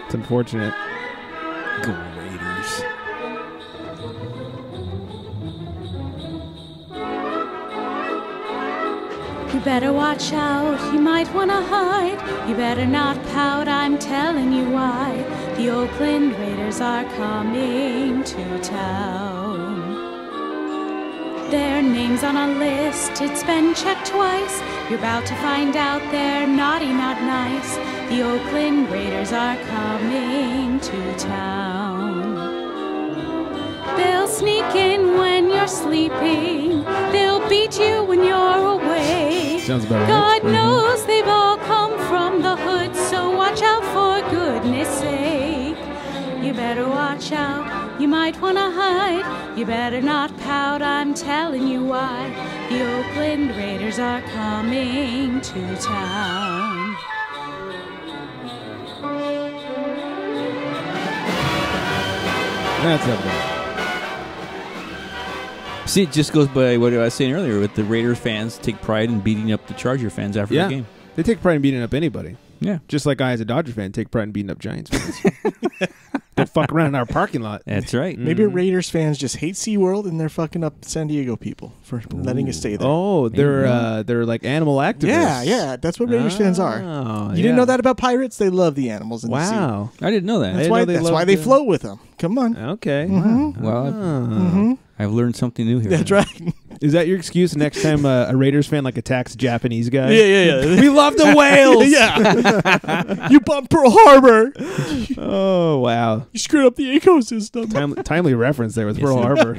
It's unfortunate. Go Raiders. You better watch out, you might want to hide. You better not pout, I'm telling you why. The Oakland Raiders are coming to town. Their name's on a list, it's been checked twice. You're about to find out they're naughty, not nice. The Oakland Raiders are coming to town. They'll sneak in are sleeping. They'll beat you when you're away. Sounds about right. God knows they've all come from the hood, so watch out for goodness sake. You better watch out, you might want to hide. You better not pout, I'm telling you why. The Oakland Raiders are coming to town. That's not bad. See, it just goes by what I was saying earlier with the Raiders fans take pride in beating up the Charger fans after the game. They take pride in beating up anybody. Yeah. Just like I, as a Dodger fan, take pride in beating up Giants fans. Don't fuck around in our parking lot. That's right. Maybe Raiders fans just hate SeaWorld and they're fucking up San Diego people for letting it stay there. Oh, they're like animal activists. Yeah. That's what Raiders fans are. You didn't know that about pirates? They love the animals in the sea. Wow. I didn't know that. That's why they float with them. Come on. Okay. Mhm. Well, I've learned something new here. That's right. Is that your excuse next time a Raiders fan like attacks a Japanese guy? Yeah. We love the whales. Yeah. You bumped Pearl Harbor. Oh, wow. You screwed up the ecosystem. Timely reference there with Pearl Harbor.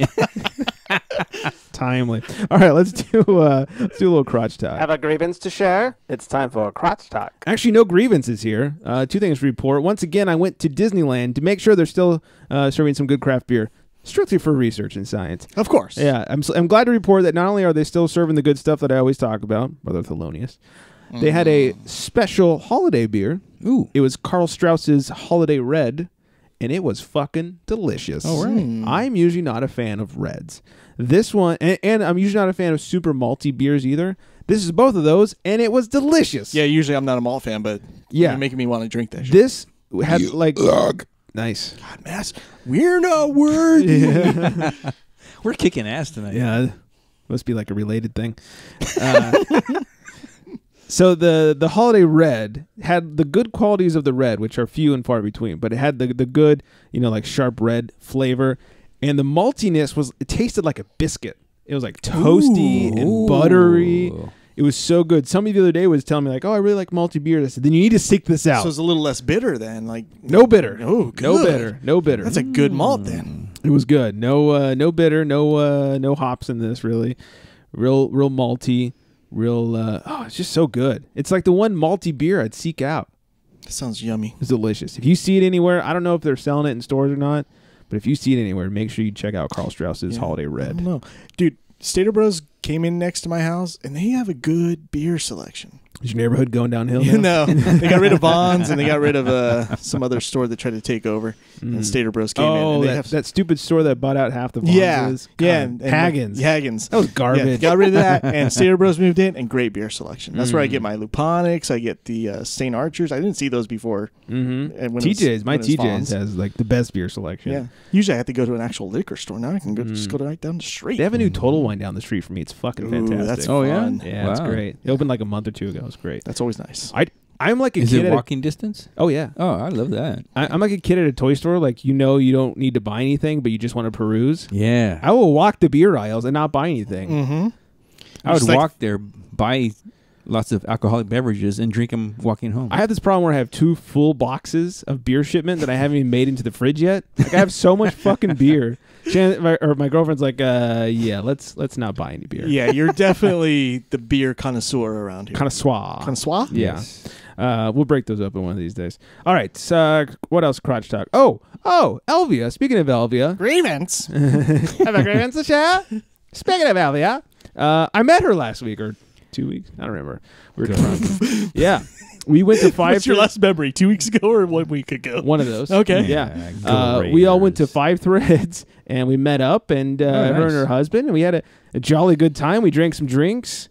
Timely. All right, let's do a little crotch talk. Have a grievance to share? It's time for crotch talk. Actually, no grievances here. Two things to report. Once again, I went to Disneyland to make sure they're still serving some good craft beer. Strictly for research and science. Of course. Yeah, I'm glad to report that not only are they still serving the good stuff that I always talk about, Brother Thelonious, they had a special holiday beer. Ooh. It was Karl Strauss's Holiday Red, and it was fucking delicious. Oh, right. I'm usually not a fan of reds. This one, and I'm usually not a fan of super malty beers either. This is both of those, and it was delicious. Yeah, usually I'm not a malt fan, but you're making me want to drink that shit. This had nice. God, Mass, we're not worthy. Yeah. We're kicking ass tonight. Yeah, must be like a related thing. So the Holiday Red had the good qualities of the red, which are few and far between, but it had the good, like sharp red flavor, and the maltiness it tasted like a biscuit. It was like toasty and buttery. It was so good. Somebody the other day was telling me like, "Oh, I really like malty beers." I said, "Then you need to seek this out." So it's a little less bitter then, like no bitter. Oh, good. No bitter. That's a good malt then. It was good. No bitter. No hops in this really. Real malty. It's just so good. It's like the one malty beer I'd seek out. That sounds yummy. It's delicious. If you see it anywhere, I don't know if they're selling it in stores or not, but if you see it anywhere, make sure you check out Karl Strauss's Holiday Red. I don't know. Dude, Stater Bros came in next to my house, and they have a good beer selection. Is your neighborhood going downhill No, now? they got rid of Vons, and they got rid of some other store that tried to take over, and Stater Bros came in. And they that stupid store that bought out half the Vons. And Hagen's. Hagen's. That was garbage. Yeah, got rid of that, and Stater Bros moved in, and great beer selection. That's where I get my Luponics. I get the St. Archers. I didn't see those before. Mm-hmm. And my TJ's has like the best beer selection. Yeah. Usually I have to go to an actual liquor store. Now I can just go right down the street. They have a new Total Wine down the street from me. It's fucking fantastic. That's fun. Yeah, it's great. It opened like a month or two ago. It's great. That's always nice. I'm like a Is kid it walking distance? Oh yeah. Oh, I love that. I'm like a kid at a toy store. Like you don't need to buy anything, but you just want to peruse. Yeah. I will walk the beer aisles and not buy anything. Mm-hmm. I would walk there, buy lots of alcoholic beverages, and drink them walking home. I have this problem where I have 2 full boxes of beer shipment that I haven't even made into the fridge yet. Like I have so much fucking beer. My girlfriend's like, let's not buy any beer. Yeah, you're definitely the beer connoisseur around here. Connoisseur. Connoisseur? Yeah. Yes. We'll break those open one of these days. All right. So what else? Crotch talk. Oh, Elvia. Speaking of Elvia. Grievance. Have a grievance to share? Speaking of Elvia, I met her last week or 2 weeks. I don't remember. We were drunk. Yeah. We went to 5. What's your last memory? 2 weeks ago or 1 week ago? One of those. Okay. Yeah. We all went to 5 Threads and we met up and her and her husband, and we had a jolly good time. We drank some drinks.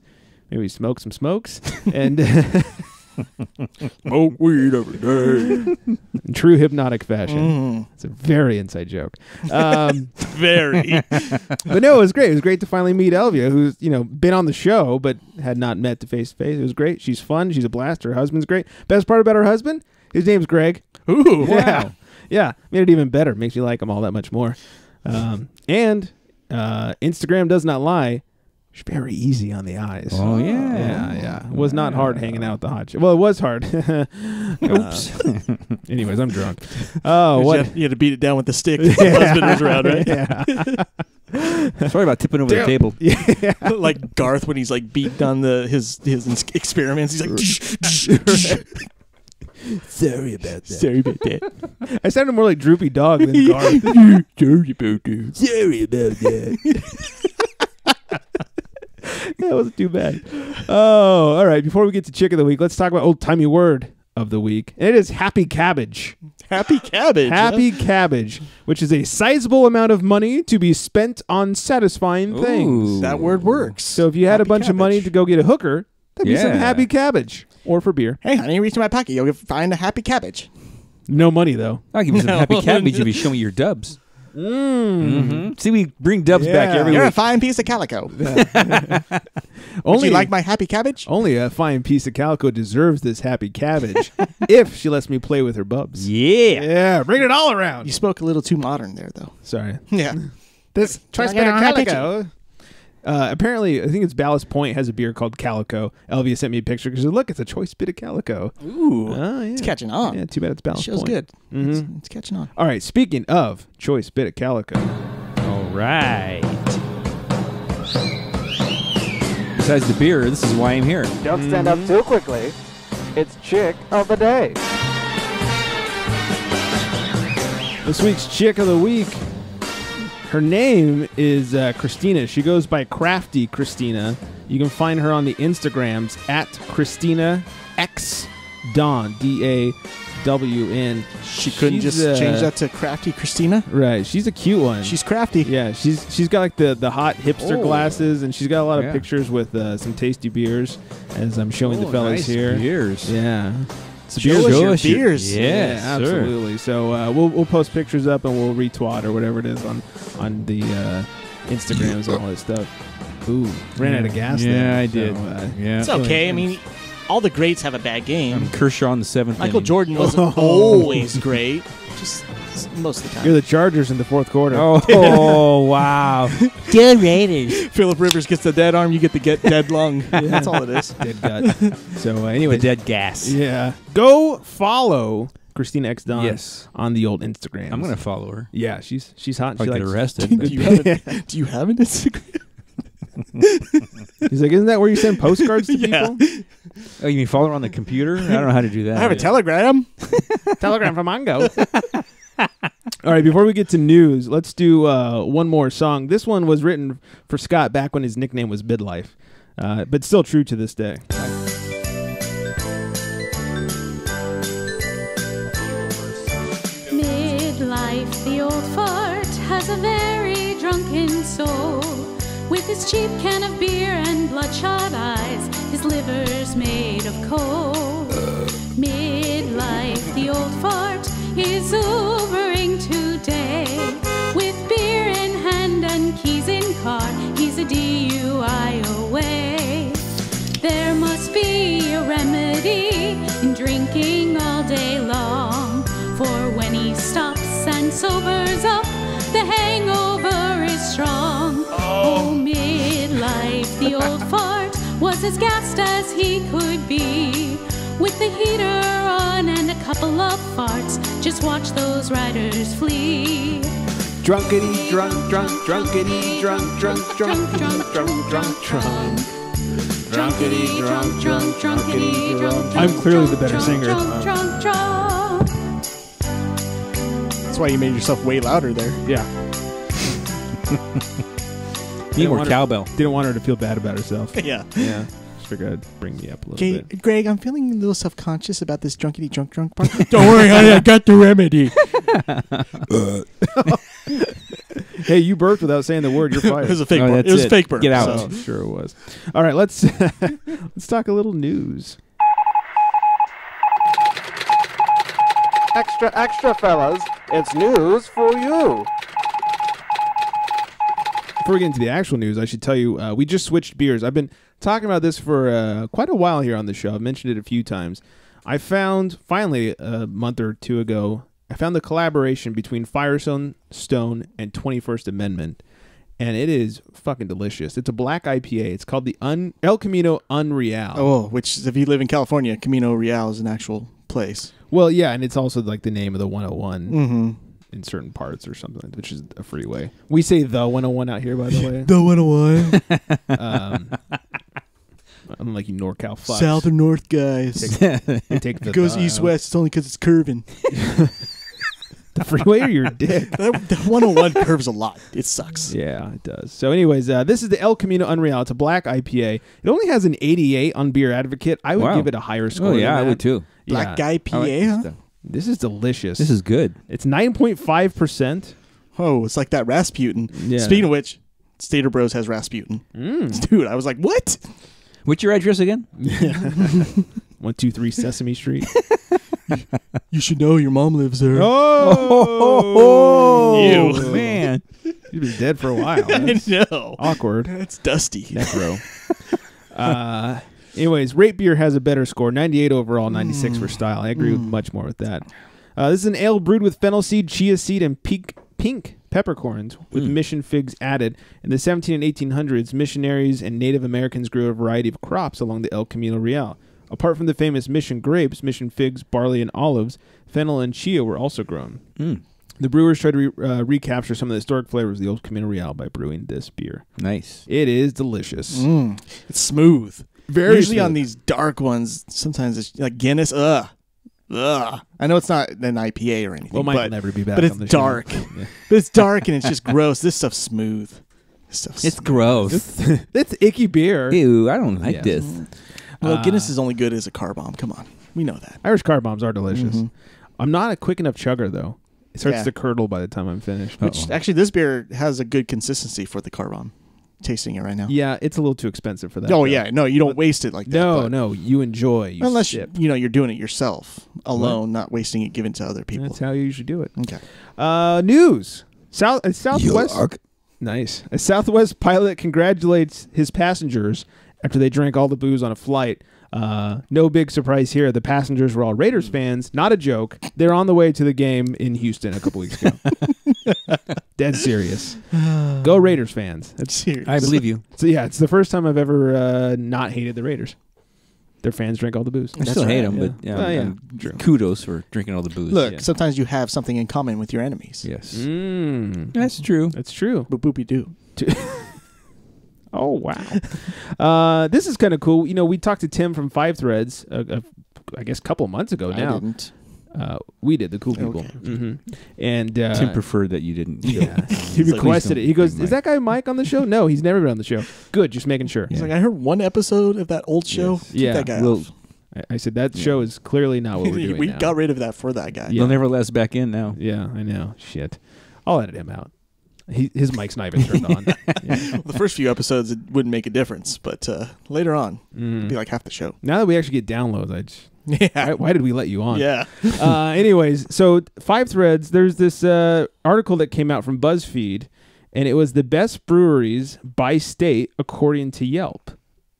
Maybe we smoked some smokes. And smoke weed every day. In true hypnotic fashion. It's a very inside joke. Very. But no, it was great. It was great to finally meet Elvia, who's been on the show but had not met face to face. It was great. She's fun. She's a blast. Her husband's great. Best part about her husband, his name's Greg. Ooh, wow. Yeah, made it even better. Makes you like him all that much more. And Instagram does not lie. She's very easy on the eyes. Oh, yeah. Yeah. It was not hard hanging out with the hot chick. Well, it was hard. Oops. Anyways, I'm drunk. Oh, what? You had to beat it down with the stick. The husband was around, right? Yeah. Sorry about tipping over the table. Yeah. Like Garth when he's like beating on his experiments. He's like, sorry about that. Sorry about that. I sounded more like Droopy Dog than Garth. Sorry about that. Sorry about that. That wasn't too bad. Oh, all right. Before we get to Chick of the Week, let's talk about old-timey word of the week. And it is happy cabbage. Happy cabbage. Happy cabbage, which is a sizable amount of money to be spent on satisfying things. That word works. So if you had a bunch of money to go get a hooker, that'd be some happy cabbage. Or for beer. Hey, honey, reach in my pocket. You'll find a happy cabbage. No money, though. I'll give you some happy cabbage if you show me your dubs. See, we bring dubs back every week. You're a fine piece of calico. Would you like my happy cabbage? Only a fine piece of calico deserves this happy cabbage if she lets me play with her bubs. Yeah. Yeah, bring it all around. You spoke a little too modern there, though. Sorry. Yeah. This choice bit of calico. Apparently, I think it's Ballast Point has a beer called Calico. Elvia sent me a picture because look, it's a choice bit of calico. Ooh, yeah. It's catching on. Yeah, too bad it's Ballast Feels Point. good. Mm-hmm. It's catching on. All right, speaking of choice bit of calico. All right. Besides the beer, this is why I'm here. Don't stand up too quickly. It's Chick of the Day. This week's Chick of the Week. Her name is Christina. She goes by Crafty Christina. You can find her on the Instagrams at Christina X Dawn, DAWN. She couldn't just change that to Crafty Christina? Right. She's a cute one. She's crafty. Yeah, she's got like the hot hipster glasses, and she's got a lot of pictures with some tasty beers, as I'm showing the fellas nice here. Beers. Yeah. Show us your beers. Yeah, absolutely. So we'll post pictures up and we'll retweet or whatever it is on the Instagrams and all that stuff. Ooh, ran out of gas there. Yeah, I did. Yeah. It's okay. I mean, all the greats have a bad game. Kershaw in the 7th Michael inning. Jordan wasn't always great. Just most of the time. You're the Chargers in the fourth quarter. Oh, wow. Dead Raiders. Phillip Rivers gets the dead arm, you get the dead lung. That's all it is. Dead gut. So anyway. The dead gas. Yeah. Go follow Christina X Dawn on the old Instagram. I'm going to follow her. Yeah, she's hot. I'll She get likes arrested. Do you have an Instagram? He's like, isn't that where you send postcards to people? Oh, you mean follow her on the computer? I don't know how to do that. I have a Telegram. Telegram from Mongo. All right, before we get to news, let's do one more song. This one was written for Scott back when his nickname was Midlife, but still true to this day. Midlife, the old fart has a very drunken soul. With his cheap can of beer and bloodshot eyes, his liver's made of coal. Midlife, the old fart is Ubering today. With beer in hand and keys in car, he's a DUI away. There must be a remedy in drinking all day long, for when he stops and sobers up, the hangover is strong. Oh, midlife, the old fart was as gassed as he could be. With the heater on and a couple of farts, just watch those riders flee. Drunkity, drunk, drunk, drunkity, drunk, drunk, drunk, drunk, drunk, drunk, drunk. Drunkity, drunk, drunk, drunkity, drunk. I'm clearly the better singer. Drunk, drunk. That's why you made yourself way louder there. Yeah. Need more cowbell. Didn't want her to feel bad about herself. Yeah. Yeah. Just figured I'd bring me up a little Okay, bit. Greg, I'm feeling a little self-conscious about this drunkity drunk part. Don't worry, honey, I got the remedy. Hey, you burped without saying the word. You're fired. It was a fake burp. It was a fake burp. Get out. So, sure it was. All right, let's talk a little news. Extra, extra, fellas. It's news for you. Before we get into the actual news, I should tell you, we just switched beers. I've been talking about this for quite a while here on the show. I've mentioned it a few times. I found, finally, a month or two ago, I found the collaboration between Firestone Stone and 21st Amendment, and it is fucking delicious. It's a black IPA. It's called the El Camino Unreal. Oh, which, if you live in California, Camino Real is an actual place. Well, yeah, and it's also like the name of the 101. Mm-hmm. in certain parts or something, which is a freeway. We say the 101 out here, by the way. The 101. Unlike you NorCal fucks. South or north guys. They take If it goes east-west, it's only because it's curving. The freeway or your dick? The 101 curves a lot. It sucks. Yeah, it does. So anyways, this is the El Camino Unreal. It's a black IPA. It only has an 88 on Beer Advocate. I would give it a higher score. Oh, yeah, than I that. would too. Black IPA, huh? This is delicious. This is good. It's 9.5%. Oh, it's like that Rasputin. Yeah. Speaking of which, Stater Bros has Rasputin. Dude, I was like, what? What's your address again? 123 Sesame Street. You should know your mom lives there. Oh, you man. You've been dead for a while. I know. Awkward. That's dusty. Necro. Anyways, Rate Beer has a better score, 98 overall, 96 for style. I agree with much more with that. This is an ale brewed with fennel seed, chia seed, and pink peppercorns with mission figs added. In the 17 and 1800s, missionaries and Native Americans grew a variety of crops along the El Camino Real. Apart from the famous mission grapes, mission figs, barley, and olives, fennel and chia were also grown. The brewers tried to recapture some of the historic flavors of the old Camino Real by brewing this beer. Nice. It is delicious. It's smooth. Very Usually smooth. on these dark ones, sometimes it's like Guinness. Ugh. I know it's not an IPA or anything. Well, Mike will never be back but it's on the show. dark. Yeah. But it's dark and it's just gross. This stuff's smooth. This stuff's It's gross. It's icky beer. Ew, I don't like this. Well, Guinness is only good as a car bomb. Come on. We know that. Irish car bombs are delicious. I'm not a quick enough chugger, though. It starts Yeah. to curdle by the time I'm finished. Which actually, this beer has a good consistency for the car bomb. Tasting it right now. Yeah, it's a little too expensive for that. Oh though. yeah, no, you don't waste it like that. No, but no, you enjoy. You unless sip. you're doing it yourself alone, not wasting it, giving it to other people. That's how you usually do it. Okay. News. Southwest. Nice. A Southwest pilot congratulates his passengers after they drank all the booze on a flight. No big surprise here. The passengers were all Raiders fans. Not a joke. They're on the way to the game in Houston a couple weeks ago. Dead serious. Go Raiders fans. That's serious. I believe you. So yeah, it's the first time I've ever not hated the Raiders. Their fans drank all the booze. I still hate them, but true. kudos for drinking all the booze. Look, sometimes you have something in common with your enemies. Yes. That's true. That's true. Boop boopy doo. Oh, wow. This is kind of cool. You know, we talked to Tim from Five Threads, I guess a couple of months ago now. I didn't. We did, the cool people. Okay. And Tim preferred that you didn't. Yeah. He requested it. He goes, is that guy Mike on the show? No, he's never been on the show. Good, just making sure. He's like, I heard one episode of that old show. Keep Yeah. that guy Well, off. I said, that show is clearly not what we're doing We now. got rid of that for that guy. They'll never let us back in now. Yeah, I know. Shit. I'll edit him out. His mic's not even turned on. Yeah. Well, the first few episodes, it wouldn't make a difference, but later on, it'd be like half the show. Now that we actually get downloads, why did we let you on? Yeah. Anyways, so Five Threads, there's this article that came out from BuzzFeed, and it was the best breweries by state according to Yelp.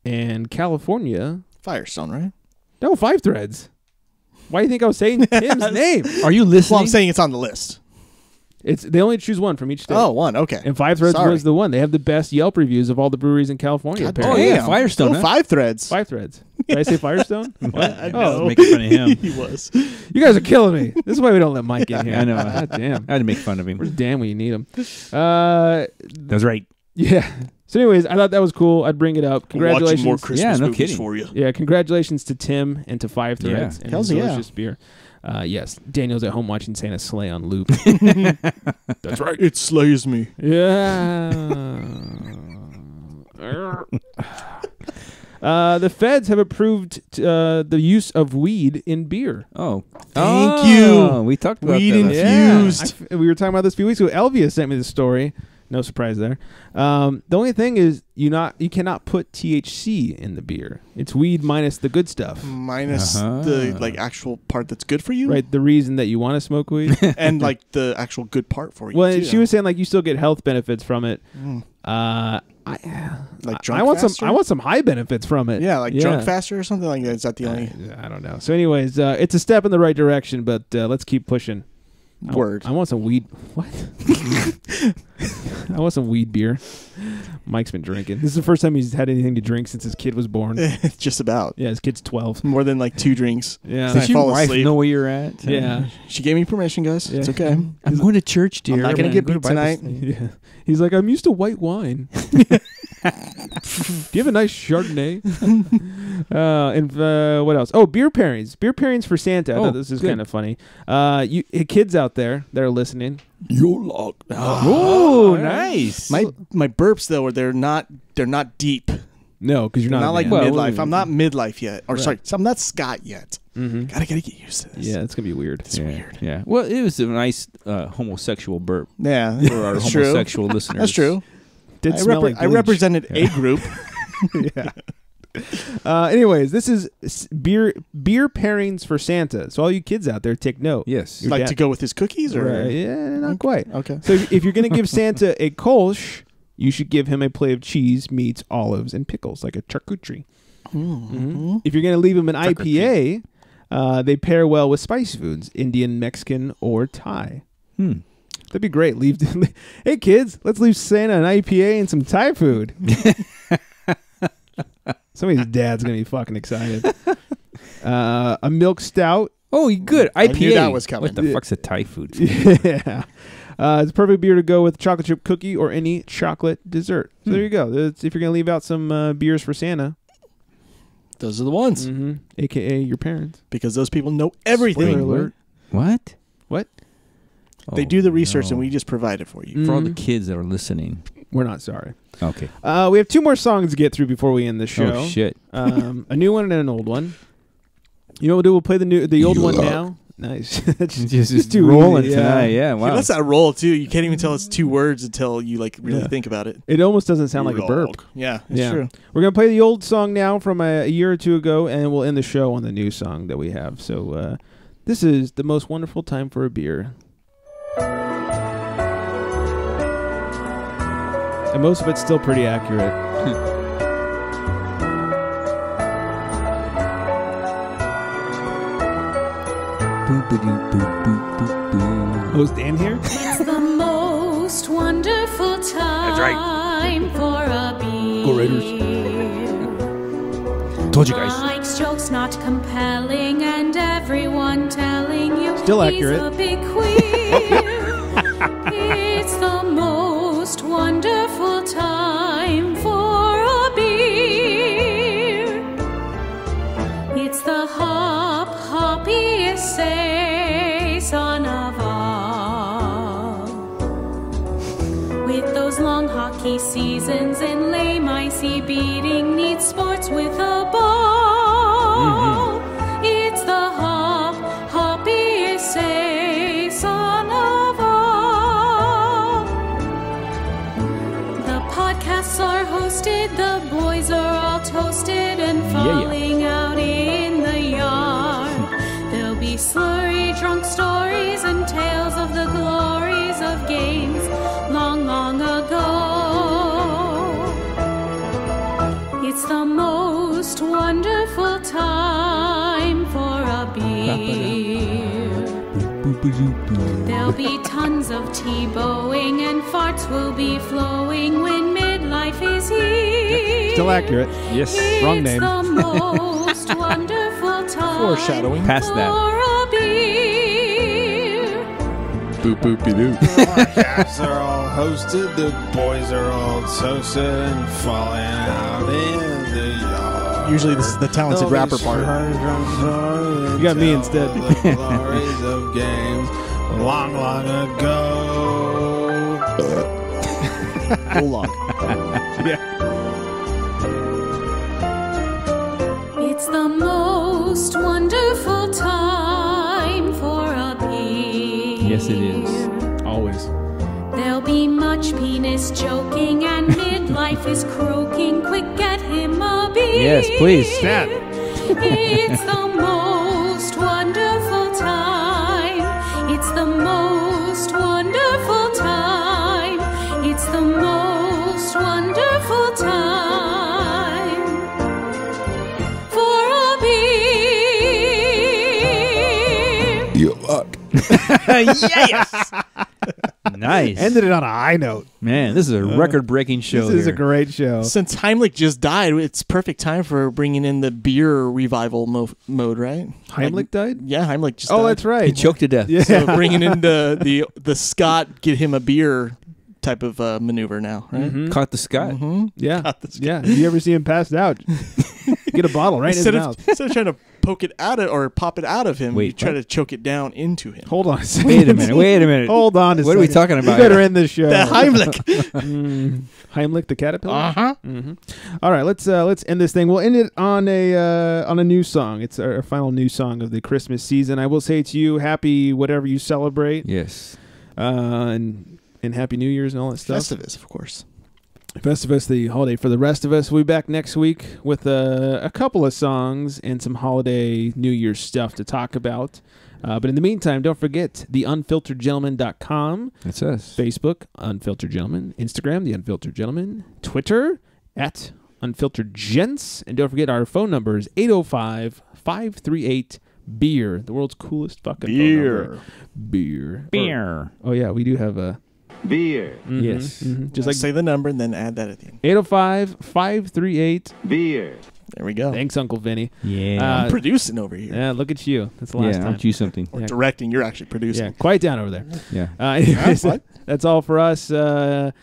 And California... Firestone, right? No, Five Threads. Why do you think I was saying Tim's name? Are you listening? Well, I'm saying it's on the list. They only choose one from each state. Oh, one, okay. And Five Threads Sorry. was the one. They have the best Yelp reviews of all the breweries in California. God apparently. damn. Firestone, Oh, huh? Five Threads. Five Threads. Did I say Firestone? What? I Oh, know. making fun of him. He was. You guys are killing me. This is why we don't let Mike in here. I know. God damn. I had to make fun of him. Where's Dan when you need him? That's right. Yeah. So anyways, I thought that was cool. I'd bring it up. Congratulations. Watching more Christmas Yeah, no movies kidding. for you. Yeah, congratulations to Tim and to Five Threads and Hells his yeah. delicious beer. Yes, Daniel's at home watching Santa's sleigh on loop. That's right. It slays me. Yeah. The feds have approved the use of weed in beer. Oh. Thank you. We talked about Weed that. infused. We were talking about this a few weeks ago. Elvia sent me the story. No surprise there. The only thing is you cannot put THC in the beer. It's weed minus the good stuff. Minus the actual part that's good for you. Right, the reason that you want to smoke weed. And like the actual good part for you. Well, too. she was saying like you still get health benefits from it. Like drunk I want faster? I want some high benefits from it. Yeah, like drunk faster or something like that. Is that the only I don't know. So anyways, it's a step in the right direction, but let's keep pushing. word? I want some weed. What? I want some weed beer. Mike's been drinking. This is the first time he's had anything to drink since his kid was born. Just about. Yeah, his kid's 12. More than like 2 drinks. Yeah. Does your wife know where you're at? Yeah. She gave me permission, guys. Yeah. It's okay. I'm going to church, dear. I'm not going to get beat tonight. Yeah. He's like, I'm used to white wine. Do you have a nice Chardonnay? And what else? Oh, beer pairings. Beer pairings for Santa. I thought this is kind of funny. You kids out there that are listening. You're locked. Oh, nice. My burps though, they're not deep. No, because you're not like man. midlife. I'm not midlife yet. Or sorry, I'm not Scott yet. Mm-hmm. Gotta get used to this. Yeah, it's gonna be weird. It's weird. Yeah. Well, it was a nice homosexual burp. Yeah, for our that's homosexual true. listeners. That's true. I represented a group. Yeah. Anyways, this is beer pairings for Santa. So all you kids out there, take note. Yes. Your Like dad- to go with his cookies, or Right, yeah, not quite. Okay. So if you're gonna give Santa a kolsch, you should give him a plate of cheese, meats, olives, and pickles, like a charcuterie. Mm-hmm. If you're gonna leave him an IPA, they pair well with spicy foods, Indian, Mexican, or Thai. That'd be great. Hey kids, let's leave Santa an IPA and some Thai food. Somebody's dad's gonna be fucking excited. A milk stout. Oh, good. IPA. I knew that was coming. What the fuck's a Thai food? Yeah. It's a perfect beer to go with chocolate chip cookie or any chocolate dessert. So there you go. If you're going to leave out some beers for Santa. Those are the ones. Mm-hmm. AKA your parents. Because those people know everything. Spoiler alert. What? What? They do the research and we just provide it for you. For all the kids that are listening. We're not sorry. Okay. We have 2 more songs to get through before we end the show. Oh, shit. A new one and an old one. You know what we'll do? We'll play the old one now. Nice. just too rolling easy, tonight. Yeah, wow. He lets that roll too. You can't even tell it's 2 words until you like really think about it. It almost doesn't sound like a burp. Yeah, it's true. We're going to play the old song now from a year or 2 ago, and we'll end the show on the new song that we have. So this is The Most Wonderful Time for a Beer. And most of it's still pretty accurate. Oh, is Dan here? It's the most wonderful time for a beer. Go Raiders. Told you guys. Mike's jokes not compelling and everyone telling you Still he's accurate. a big queer. It's the most wonderful time for a beer. It's the hoppiest saison of all. With those long hockey seasons and lame icy beating needs sports with a ball. It's the hoppiest saison of all. The podcasts are hosted, the boys are all toasted and falling out in the yard. There'll be slurry drunk stories and tales of the glories of games long, long ago. It's the most wonderful time for a beer. There'll be tons of T-bowing and farts will be flowing when midlife is here. Still accurate. Yes. Wrong name. It's the most wonderful time Foreshadowing. Past that. for a beer. Boop boopy doo. Cats are all hosted, the boys are all toasted and falling out in the yard. Usually this is the talented rapper part. You got me instead. The glories of games long, long ago. Bulldog. It's the most wonderful time for a beer. Yes, it is. Always. There'll be much penis joking and midlife is croaking. Quick, get him a beer. Yes, please. Stat. It's the most wonderful time. It's the most wonderful time. It's the most wonderful time for a beer. You luck. Yes. Nice. Ended it on a high note. Man, this is a record-breaking show. This is a great show. Since Heimlich just died, it's perfect time for bringing in the beer revival mode, right? Heimlich died? Yeah, Heimlich just died. Oh, that's right. He choked to death. Yeah. So bringing in the Scott, get him a beer type of maneuver now, right? Mm-hmm. Caught the Scott. Mm-hmm. Yeah. Yeah. Have you ever see him passed out? Get a bottle right in his mouth. Instead of trying to poke it out of, or pop it out of him, Wait, you try what? to choke it down into him. Hold on a second. Wait a minute. Hold on a second. What are we talking about? You better end this show. The Heimlich. Heimlich the caterpillar? Uh-huh. Mm-hmm. All right, let's end this thing. We'll end it on a new song. It's our final new song of the Christmas season. I will say to you, happy whatever you celebrate. Yes. And happy New Year's and all that stuff. Festivus, of course. Festivus, the holiday for the rest of us. We'll be back next week with a couple of songs and some holiday New Year's stuff to talk about. But in the meantime, don't forget theunfilteredgentleman.com. That's us. Facebook, Unfiltered Gentleman. Instagram, The Unfiltered Gentleman. Twitter, @UnfilteredGents. And don't forget our phone number is 805-538-BEER. The world's coolest fucking phone number. Beer. Oh, yeah, we do have a... Beer. Mm-hmm, Yes. mm-hmm. Just like say the number and then add that at the end. 805-538 Beer. There we go. Thanks, Uncle Vinny. Yeah. I'm producing over here. Yeah, look at you. That's the last time. Aren't you something? Or directing. You're actually producing. Yeah, quiet down over there. Yeah. Anyways, that's all for us. We'll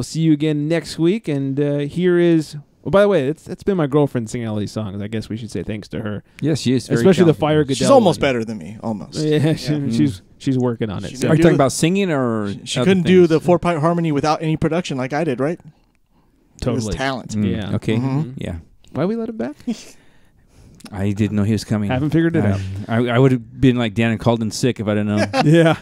see you again next week. And here is... Well, by the way, it's been my girlfriend singing all these songs. I guess we should say thanks to her. Yes, she is. Very Especially the talented. Fire Goodell. She's almost one. better than me. Almost. Yeah, she's working on it. She Are you talking about singing or She other couldn't do things? the 4-part harmony without any production like I did, right? Totally. It was talent. Yeah. Okay. Mhm. Yeah. Why we let him back? I didn't know he was coming. Haven't figured it out. I would have been like Dan and called in sick if I didn't know. Yeah.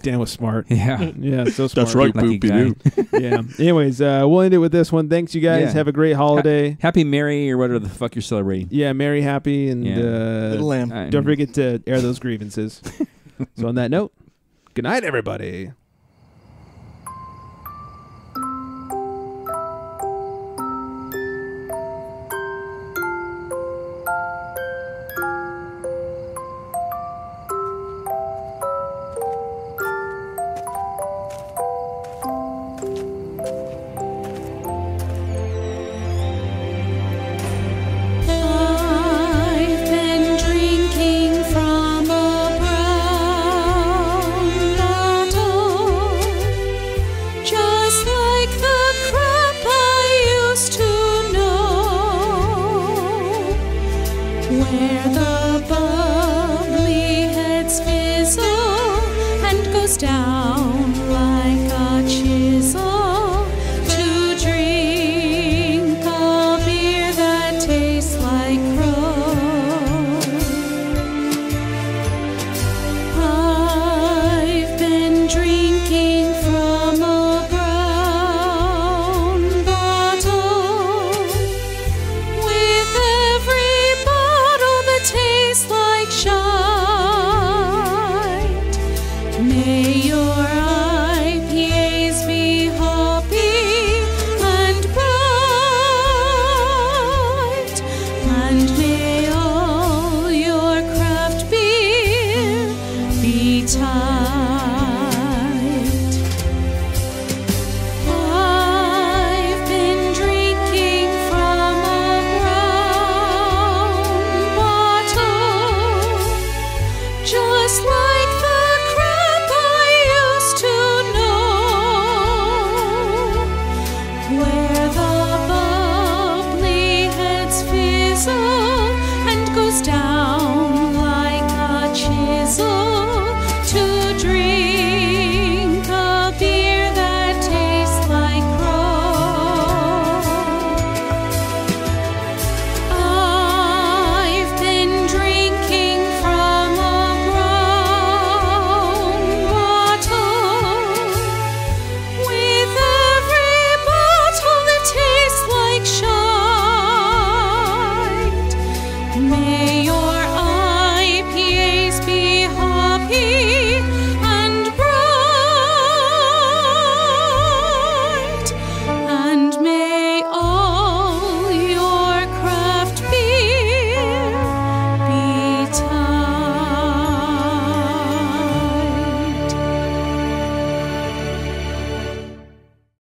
Dan was smart. Yeah. Yeah, so smart. That's right, Lucky boopy-doo. Yeah. Anyways, we'll end it with this one. Thanks, you guys. Yeah. Have a great holiday. Happy Merry or whatever the fuck you're celebrating. Yeah, merry, happy, and Yeah. Little lamb. don't forget to air those grievances. So on that note, good night, everybody. I've been drinking from a brown bottle, just like the crap I used to know, where the